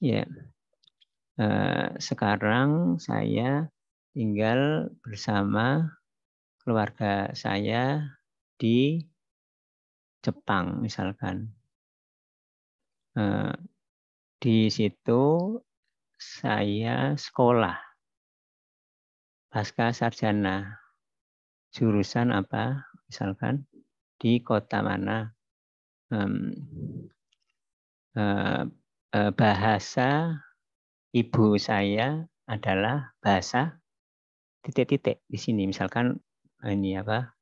Ya. Sekarang saya tinggal bersama keluarga saya di Jepang misalkan. Di situ saya sekolah pasca sarjana, jurusan apa misalkan, di kota mana, bahasa ibu saya adalah bahasa titik-titik di sini, misalkan ini apa,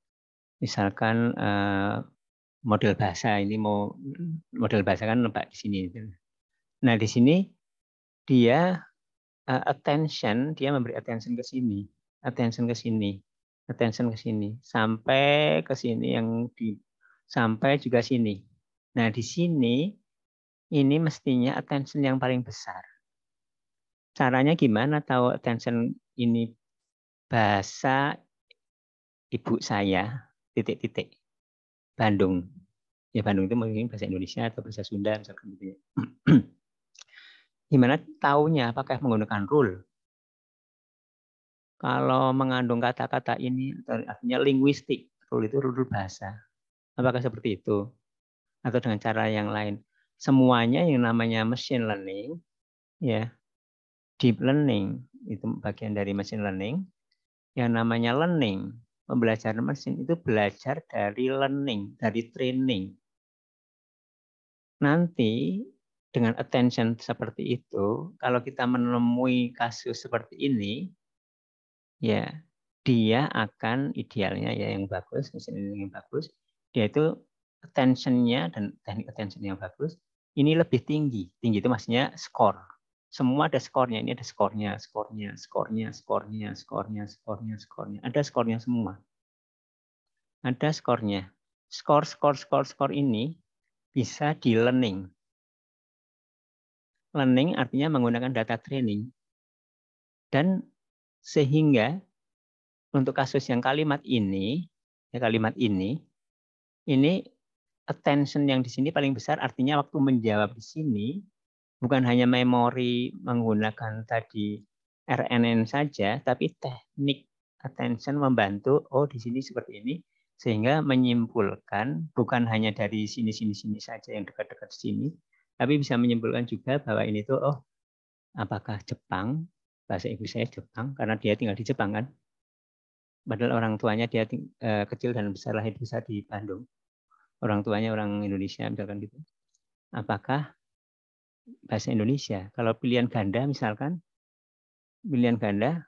misalkan model bahasa, ini mau model bahasa kan lebak di sini. Nah di sini dia attention, dia memberi attention ke sini, attention ke sini, attention ke sini, sampai ke sini, yang di sampai juga sini. Nah di sini ini mestinya attention yang paling besar. Caranya gimana tahu attention ini bahasa ibu saya titik-titik Bandung. Ya Bandung itu mungkin bahasa Indonesia atau bahasa Sunda misalkan gitu ya. Gimana taunya? Apakah menggunakan rule? Kalau mengandung kata-kata ini artinya linguistik, rule itu rule bahasa. Apakah seperti itu? Atau dengan cara yang lain? Semuanya yang namanya machine learning, ya, deep learning itu bagian dari machine learning. Yang namanya learning, pembelajaran mesin itu belajar dari learning, dari training. Nanti dengan attention seperti itu, kalau kita menemui kasus seperti ini, ya dia akan idealnya ya yang bagus, mesin learning yang bagus, dia itu attention-nya dan teknik attention yang bagus, ini lebih tinggi. Tinggi itu maksudnya skor. Semua ada skornya, ini ada skornya, skornya, skornya, skornya, skornya, skornya, skornya. Ada skornya semua. Ada skornya. Skor ini bisa di learning. Learning artinya menggunakan data training. Dan sehingga untuk kasus yang kalimat ini attention yang di sini paling besar, artinya waktu menjawab di sini bukan hanya memori menggunakan tadi RNN saja, tapi teknik attention membantu, oh di sini seperti ini, sehingga menyimpulkan bukan hanya dari sini saja yang dekat-dekat sini, tapi bisa menyimpulkan juga bahwa ini tuh, oh apakah Jepang, bahasa ibu saya Jepang, karena dia tinggal di Jepang kan, padahal orang tuanya dia kecil dan besar, lahir besar di Bandung, orang tuanya orang Indonesia misalkan gitu. Apakah bahasa Indonesia? Kalau pilihan ganda misalkan, pilihan ganda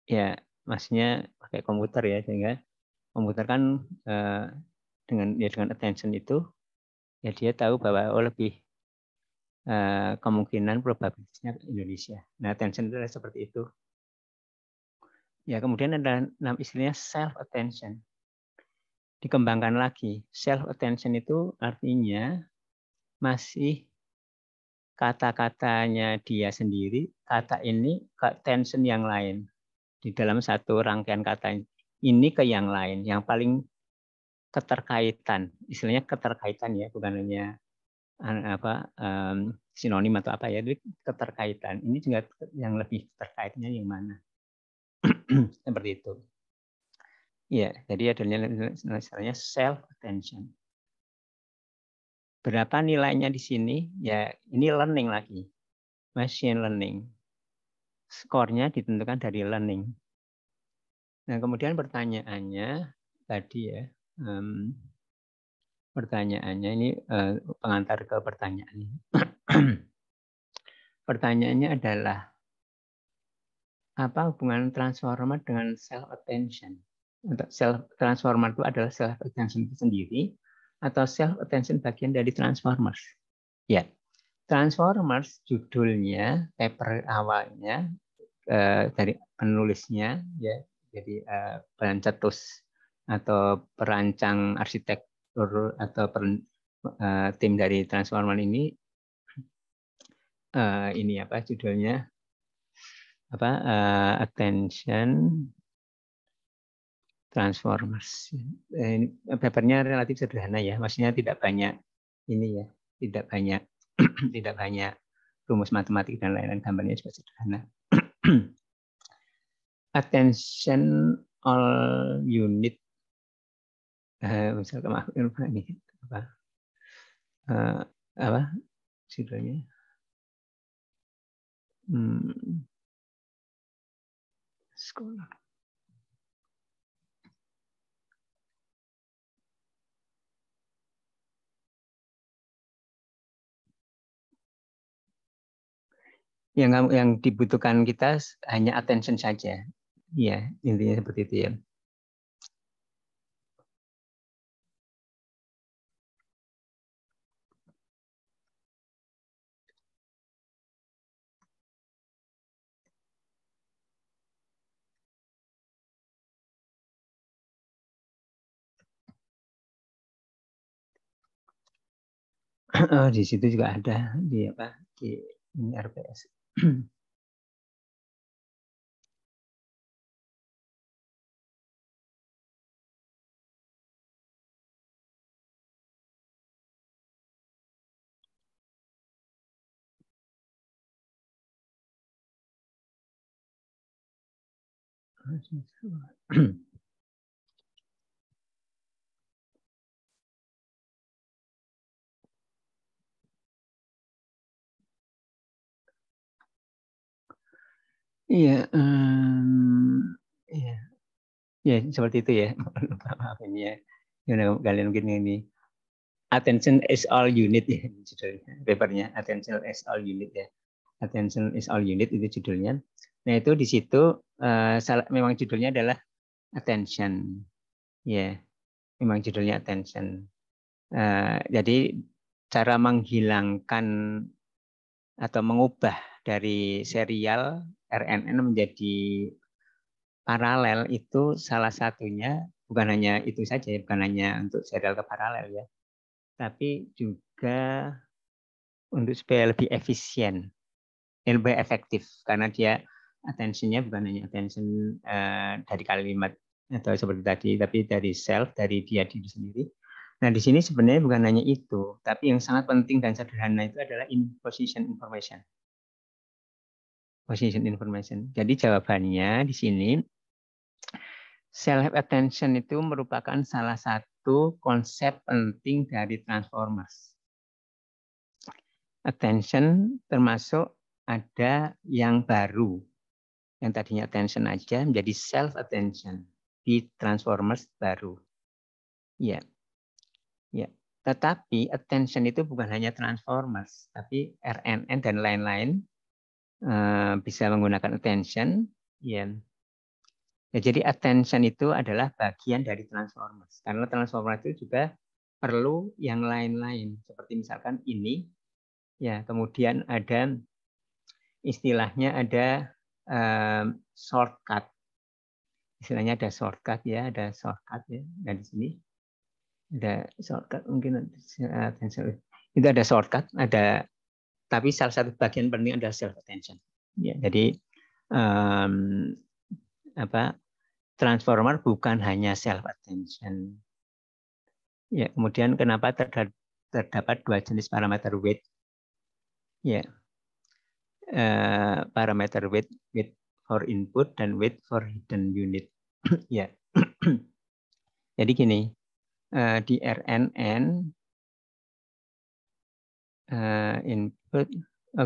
ya maksudnya pakai komputer ya, sehingga komputer kan dengan attention itu ya dia tahu bahwa oh lebih kemungkinan probabilitasnya Indonesia. Nah attention itu seperti itu. Ya kemudian ada istilahnya self attention. Dikembangkan lagi. Self attention itu artinya masih kata-katanya dia sendiri, kata ini ke tension yang lain. Di dalam satu rangkaian kata ini ke yang lain, yang paling keterkaitan. Istilahnya keterkaitan ya, bukan hanya sinonim atau apa ya, jadi keterkaitan. Ini juga yang lebih terkaitnya yang mana. Seperti itu. Ya, jadi adanya istilahnya self attention. Berapa nilainya di sini? Ya, ini learning lagi. Machine learning. Skornya ditentukan dari learning. Nah, kemudian pertanyaannya tadi ya. Pertanyaannya ini pengantar ke pertanyaan. Pertanyaannya adalah apa hubungan transformer dengan self attention? Self transformer itu adalah self attention itu sendiri atau self attention bagian dari transformers? Ya, Transformers judulnya paper awalnya dari penulisnya ya, jadi pencetus atau perancang arsitektur atau tim dari Transformers ini apa judulnya apa Attention Transformers. Ini papernya relatif sederhana ya, maksudnya tidak banyak ini ya, tidak banyak tidak banyak rumus matematik dan lain-lain, gambarnya juga sederhana. Attention all unit, misalkan maaf ini apa judulnya? Sekolah. Yang dibutuhkan kita hanya attention saja. Ya, intinya seperti itu ya. Oh, di situ juga ada di apa di ini RPS. Iya, iya, ya seperti itu ya. Maaf ini ya. Kalian mungkin ini. Attention is all unit ya judulnya. Papernya Attention is all unit ya. Attention is all unit itu judulnya. Nah itu di situ memang judulnya adalah attention. Ya, memang judulnya attention. Jadi cara menghilangkan atau mengubah dari serial RNN menjadi paralel itu salah satunya bukan hanya itu saja, bukan hanya untuk serial ke paralel ya, tapi juga untuk supaya lebih efisien, lebih efektif karena dia attention-nya bukan hanya attention dari kalimat atau seperti tadi, tapi dari self, dari diri sendiri. Nah di sini sebenarnya bukan hanya itu, tapi yang sangat penting dan sederhana itu adalah position information. Position information. Jadi jawabannya di sini self attention itu merupakan salah satu konsep penting dari Transformers. Attention termasuk ada yang baru. Yang tadinya attention aja menjadi self attention di Transformers baru. Ya. Ya. Tetapi attention itu bukan hanya Transformers, tapi RNN dan lain-lain bisa menggunakan attention, ya. Ya, jadi attention itu adalah bagian dari Transformers. Karena Transformers itu juga perlu yang lain-lain, seperti misalkan ini, ya. Kemudian ada istilahnya ada shortcut, istilahnya ada shortcut ya, ada shortcut ya. Dan di sini ada shortcut mungkin attention itu ada shortcut, ada. Tapi salah satu bagian penting adalah self attention. Ya, jadi Transformer bukan hanya self attention. Ya, kemudian kenapa terdapat dua jenis parameter weight? Ya, parameter weight for input dan weight for hidden unit. Ya, jadi gini, di RNN input,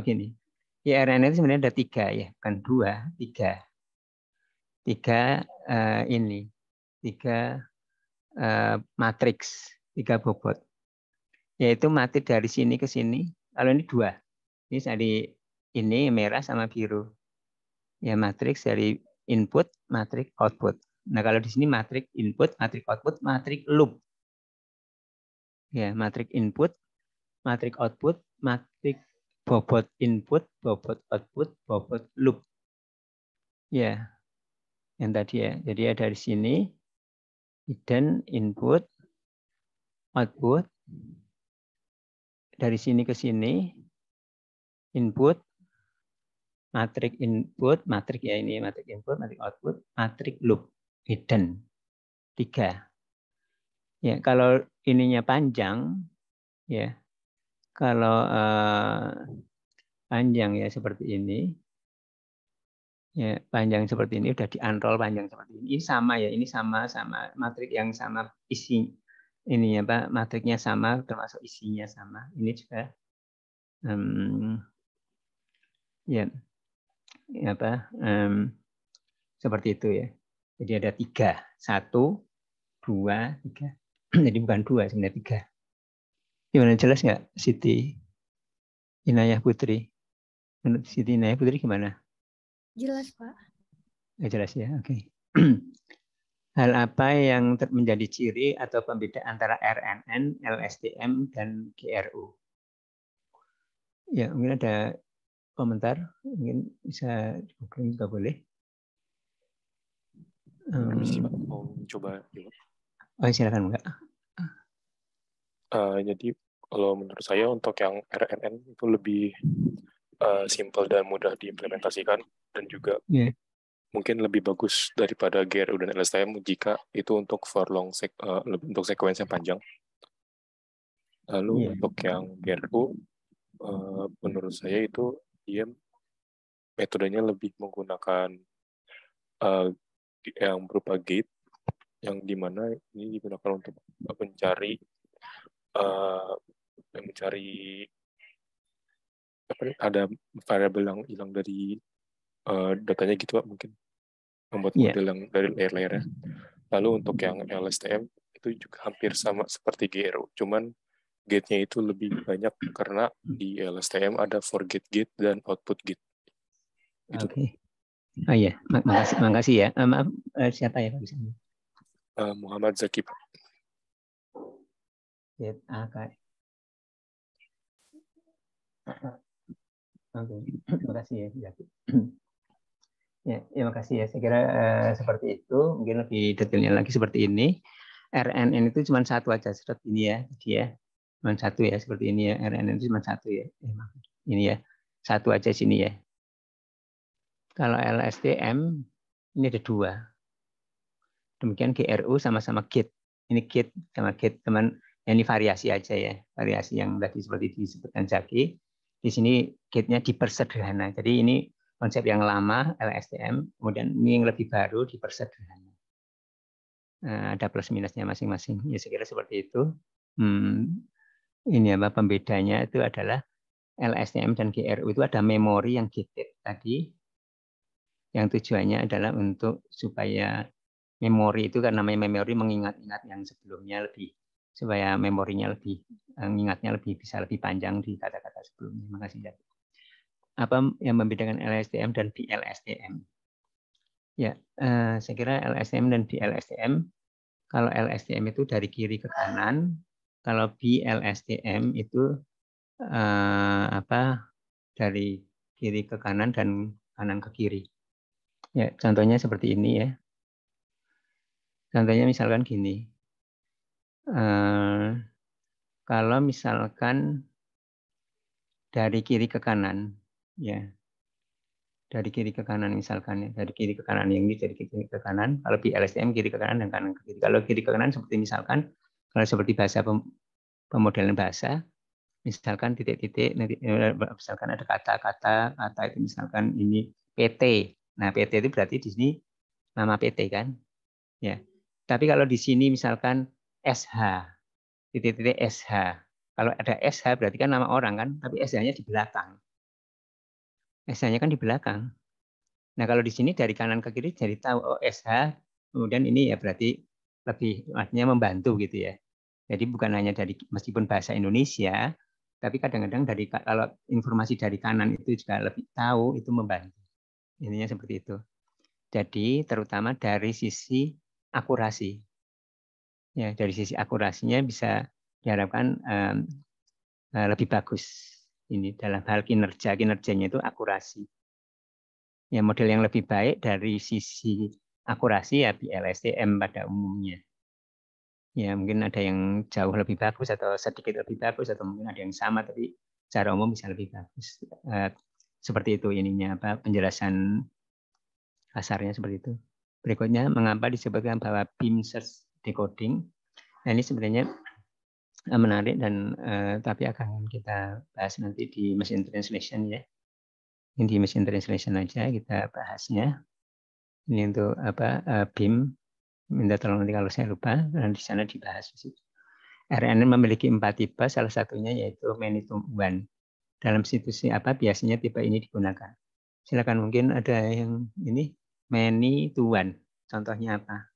gini. Di RNN itu sebenarnya ada 3 ya, bukan 2, 3. 3 ini, 3 matriks, 3 bobot. Yaitu matriks dari sini ke sini. Kalau ini 2. Ini dari ini merah sama biru. Ya, matriks dari input, matriks output. Nah, kalau di sini matriks input, matriks output, matriks loop. Ya, matriks input, matriks output, matriks bobot input, bobot output, bobot loop. Ya, yang tadi ya. Jadi ada di sini hidden input, output, dari sini ke sini, input, matrik input, matrik ya ini, matrik input, matrik output, matrik loop, hidden. 3. Ya, kalau ininya panjang, ya, kalau panjang ya seperti ini, ya panjang seperti ini udah di-unroll panjang seperti ini. Ini sama ya, ini sama matrik yang sama isi ininya Pak, matriknya sama termasuk isinya sama. Ini juga ya apa seperti itu ya. Jadi ada 3, 1, 2, 3. Jadi bukan 2 sebenarnya 3. Gimana, jelas nggak Siti Inayah Putri? Menurut Siti Inayah Putri gimana? Jelas, Pak. Jelas ya, oke. Hal apa yang menjadi ciri atau pembeda antara RNN, LSTM, dan GRU? Ya, mungkin ada komentar, mungkin bisa di-googling juga boleh. Permisi, Pak, mau coba jawab. Oh, silakan Mbak. Jadi kalau menurut saya untuk yang RNN itu lebih simple dan mudah diimplementasikan dan juga mungkin lebih bagus daripada GRU dan LSTM jika itu untuk untuk sequence yang panjang. Lalu untuk yang GRU menurut saya itu dia metodenya lebih menggunakan yang berupa gate yang dimana ini digunakan untuk mencari ada variabel yang hilang dari datanya gitu Pak, mungkin membuat model yang dari layer-layernya. Lalu untuk yang LSTM itu juga hampir sama seperti GRU, cuman gate-nya itu lebih banyak karena di LSTM ada forget gate dan output gate. Oke. Oh iya, makasih ya. Maaf, siapa ya Pak bisa? Muhammad Zaki Pak. Oke, terima kasih ya. Ya, makasih ya. Saya kira seperti itu. Mungkin lebih detailnya lagi seperti ini. RNN itu cuma satu aja seperti ini ya, dia. Cuma satu ya seperti ini ya. RNN itu cuma satu ya. Ini ya, satu aja sini ya. Kalau LSTM ini ada 2. Demikian GRU sama-sama gate. Ini gate sama gate teman. Ini variasi aja ya, variasi yang tadi seperti disebutkan Zaki. Di sini gate-nya dipersederhana. Jadi ini konsep yang lama LSTM, kemudian ini yang lebih baru dipersederhana. Ada plus minusnya masing-masing. Ya saya kira seperti itu. Ini apa pembedanya itu adalah LSTM dan GRU itu ada memori yang gated tadi. Yang tujuannya adalah untuk supaya memori itu kan namanya memori mengingat-ingat yang sebelumnya lebih supaya memorinya lebih ingatnya bisa lebih panjang di kata-kata sebelumnya. Makasih ya. Apa yang membedakan LSTM dan BLSTM? Ya, saya kira LSTM dan BLSTM, kalau LSTM itu dari kiri ke kanan, kalau BLSTM itu dari kiri ke kanan dan kanan ke kiri. Ya, contohnya seperti ini ya. Contohnya misalkan gini. Kalau misalkan dari kiri ke kanan, ya, dari kiri ke kanan misalkan ya, dari kiri ke kanan yang ini dari kiri ke kanan. Kalau di LSTM kiri ke kanan dan kanan ke kiri. Kalau kiri ke kanan seperti misalkan, kalau seperti bahasa pemodelan bahasa, misalkan titik-titik, misalkan ada kata itu misalkan ini PT. Nah PT itu berarti di sini nama PT kan, ya. Tapi kalau di sini misalkan SH, titik-titik SH. Kalau ada SH berarti kan nama orang kan, tapi SH-nya di belakang. SH-nya kan di belakang. Nah kalau di sini dari kanan ke kiri jadi tahu oh SH, kemudian ini ya berarti lebih artinya membantu gitu ya. Jadi bukan hanya dari meskipun bahasa Indonesia, tapi kadang-kadang dari kalau informasi dari kanan itu juga lebih tahu itu membantu. Intinya seperti itu. Jadi terutama dari sisi akurasi. Ya, dari sisi akurasinya bisa diharapkan lebih bagus ini dalam hal kinerjanya itu akurasi. Ya, model yang lebih baik dari sisi akurasi ya LSTM pada umumnya. Ya, mungkin ada yang jauh lebih bagus atau sedikit lebih bagus atau mungkin ada yang sama tapi secara umum bisa lebih bagus. Seperti itu ininya penjelasan kasarnya seperti itu. Berikutnya mengapa disebutkan bahwa beam search decoding. Nah, ini sebenarnya menarik dan tapi akan kita bahas nanti di machine translation ya. Ini di machine translation aja kita bahasnya. Ini untuk BIM. Minta tolong nanti kalau saya lupa, dan di sana dibahas. RNN memiliki 4 tipe, salah satunya yaitu many to one. Dalam situasi apa biasanya tipe ini digunakan? Silakan, mungkin ada yang ini many to one. Contohnya apa?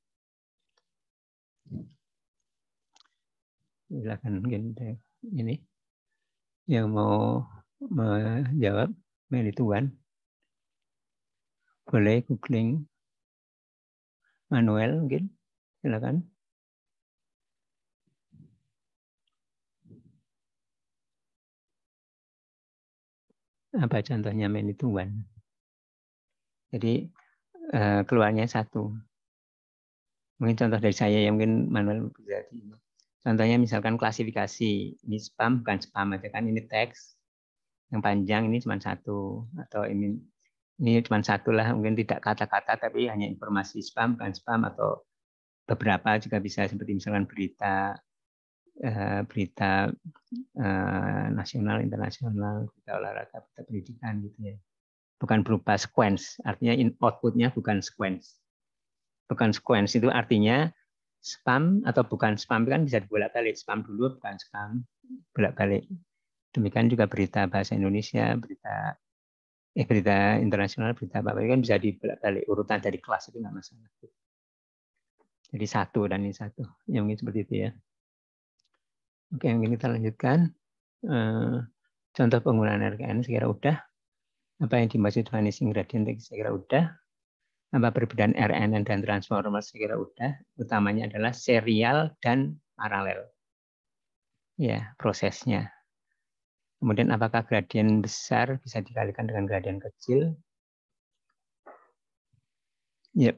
Silakan, mungkin ini yang mau menjawab many to one. Boleh googling. Manuel mungkin, silakan. Apa contohnya many to one? Jadi keluarnya satu. Mungkin contoh dari saya yang mungkin Manuel bisa di. Contohnya misalkan klasifikasi, ini spam bukan spam aja kan, ini teks yang panjang ini cuma satu, atau ini cuma satu lah, mungkin tidak kata-kata tapi hanya informasi spam bukan spam, atau beberapa juga bisa seperti misalkan berita nasional, internasional, berita olahraga, berita pendidikan gitu ya. Bukan berupa sequence, artinya outputnya bukan sequence. Bukan sequence itu artinya spam atau bukan spam kan bisa dibolak-balik, spam dulu bukan spam, bolak-balik. Demikian juga berita bahasa Indonesia, berita internasional, berita apa kan bisa dibolak-balik, urutan dari kelas itu nggak masalah. Jadi satu dan ini satu, yang mungkin seperti itu ya. Oke, mungkin kita lanjutkan. Contoh penggunaan RKN saya kira udah. Apa yang dimaksud vanishing gradient saya kira udah. Apa perbedaan RNN dan transformer saya kira udah. Utamanya adalah serial dan paralel. Ya, prosesnya. Kemudian apakah gradien besar bisa dikalikan dengan gradien kecil? Ya,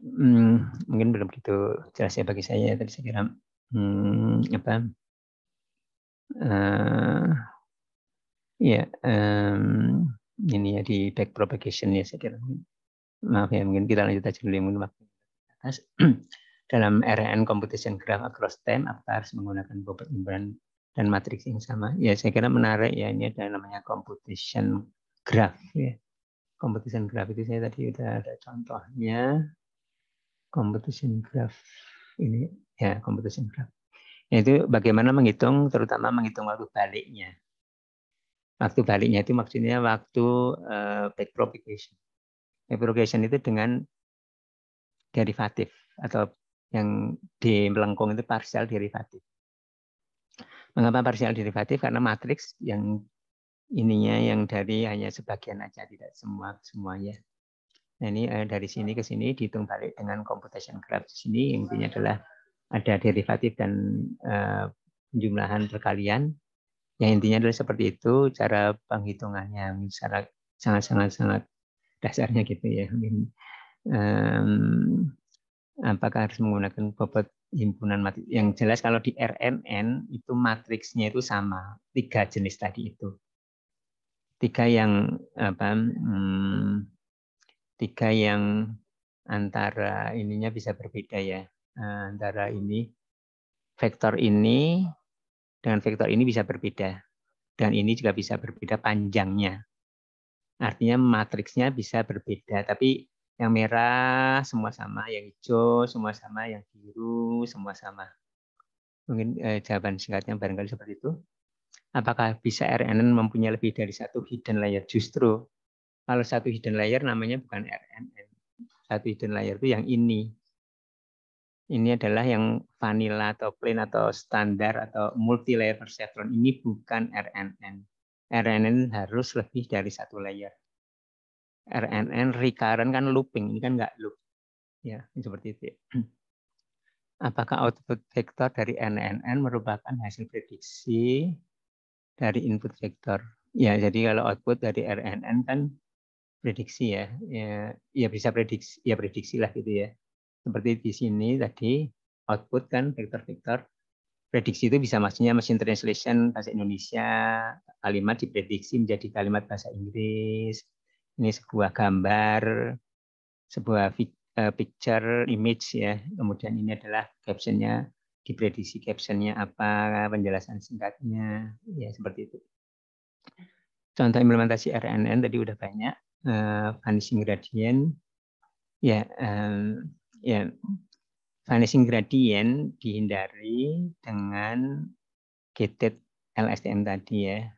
mungkin belum begitu jelas ya bagi saya. Tadi saya kira ini ya di back propagation ya saya kira. Maaf ya, mungkin kita lanjut aja dulu yang waktu atas. Dalam RNN computation graph across time, apakah harus menggunakan bobot imbalan dan matriks yang sama? Ya, saya kira menarik ya, ini ada namanya computation graph ya. Computation graph itu saya tadi udah ada contohnya. Computation graph ini ya, computation graph. Yaitu bagaimana menghitung, terutama menghitung waktu baliknya. Waktu baliknya itu maksudnya waktu back propagation. Back propagation itu dengan derivatif atau yang di melengkung itu partial derivatif. Mengapa partial derivatif? Karena matriks yang ininya yang dari hanya sebagian aja, tidak semuanya. Nah, ini dari sini ke sini dihitung balik dengan computation graph di sini, intinya adalah ada derivatif dan penjumlahan perkalian. Yang intinya adalah seperti itu cara penghitungannya, secara sangat dasarnya gitu ya. Apakah harus menggunakan bobot himpunan matriks? Yang jelas kalau di RNN itu matriksnya itu sama, 3 jenis tadi itu. 3 yang antara ininya bisa berbeda ya. Antara ini vektor ini dengan vektor ini bisa berbeda. Dan ini juga bisa berbeda panjangnya. Artinya matriksnya bisa berbeda, tapi yang merah semua sama, yang hijau semua sama, yang biru semua sama. Mungkin jawaban singkatnya barangkali seperti itu. Apakah bisa RNN mempunyai lebih dari satu hidden layer? Justru kalau satu hidden layer namanya bukan RNN. Satu hidden layer itu yang ini. Ini adalah yang vanilla atau plain atau standar atau multi layer perceptron. Ini bukan RNN. RNN harus lebih dari satu layer. RNN recurrent kan looping, ini kan nggak loop. Ya, seperti itu. Apakah output vektor dari RNN merupakan hasil prediksi dari input vektor? Ya, jadi kalau output dari RNN kan prediksi ya, ya bisa prediksi lah gitu ya. Seperti di sini tadi output kan vektor-vektor. Prediksi itu bisa maksudnya machine translation bahasa Indonesia, kalimat diprediksi menjadi kalimat bahasa Inggris. Ini sebuah gambar, sebuah picture image ya. Kemudian ini adalah captionnya, diprediksi captionnya apa, penjelasan singkatnya, ya seperti itu. Contoh implementasi RNN tadi udah banyak, vanishing gradient, ya, vanishing gradient dihindari dengan gated LSTM tadi ya,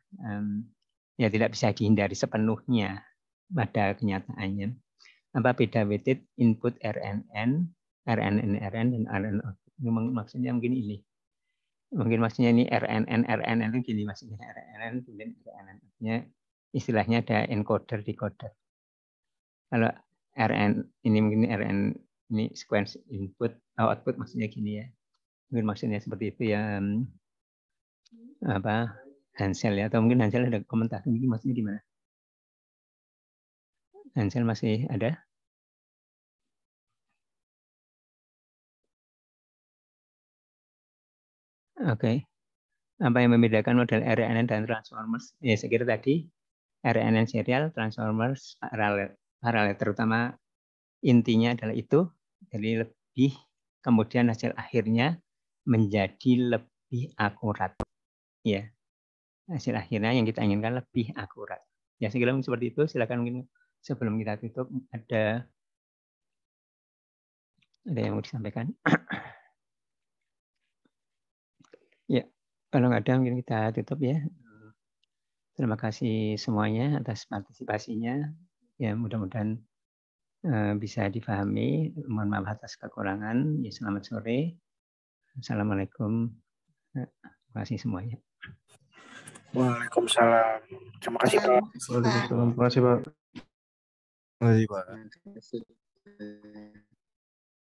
ya tidak bisa dihindari sepenuhnya pada kenyataannya. Apa beda weighted input RNN, RNN, dan RNN output? Maksudnya mungkin ini. Mungkin maksudnya ini RNN itu gini maksudnya RNN, kemudian RNN. Artinya istilahnya ada encoder, decoder. Kalau RN ini mungkin RN ini sequence input, output maksudnya gini ya. Mungkin maksudnya seperti itu ya. Apa Hansel ya, atau mungkin Hansel ada komentar ini maksudnya gimana? Hansel masih ada? Oke. Apa yang membedakan model RNN dan transformers? Ya, saya kira tadi RNN serial, transformers paralel, terutama intinya adalah itu, jadi lebih kemudian hasil akhirnya menjadi lebih akurat. Ya, hasil akhirnya yang kita inginkan lebih akurat. Ya, saya kira seperti itu. Silakan mungkin sebelum kita tutup ada yang mau disampaikan. Ya, kalau nggak ada mungkin kita tutup ya. Terima kasih semuanya atas partisipasinya. Ya, mudah-mudahan bisa difahami. Mohon maaf atas kekurangan. Ya, selamat sore. Assalamualaikum. Terima kasih semuanya. Waalaikumsalam. Terima kasih Pak. Waalaikumsalam. Terima kasih Pak. Terima kasih Pak.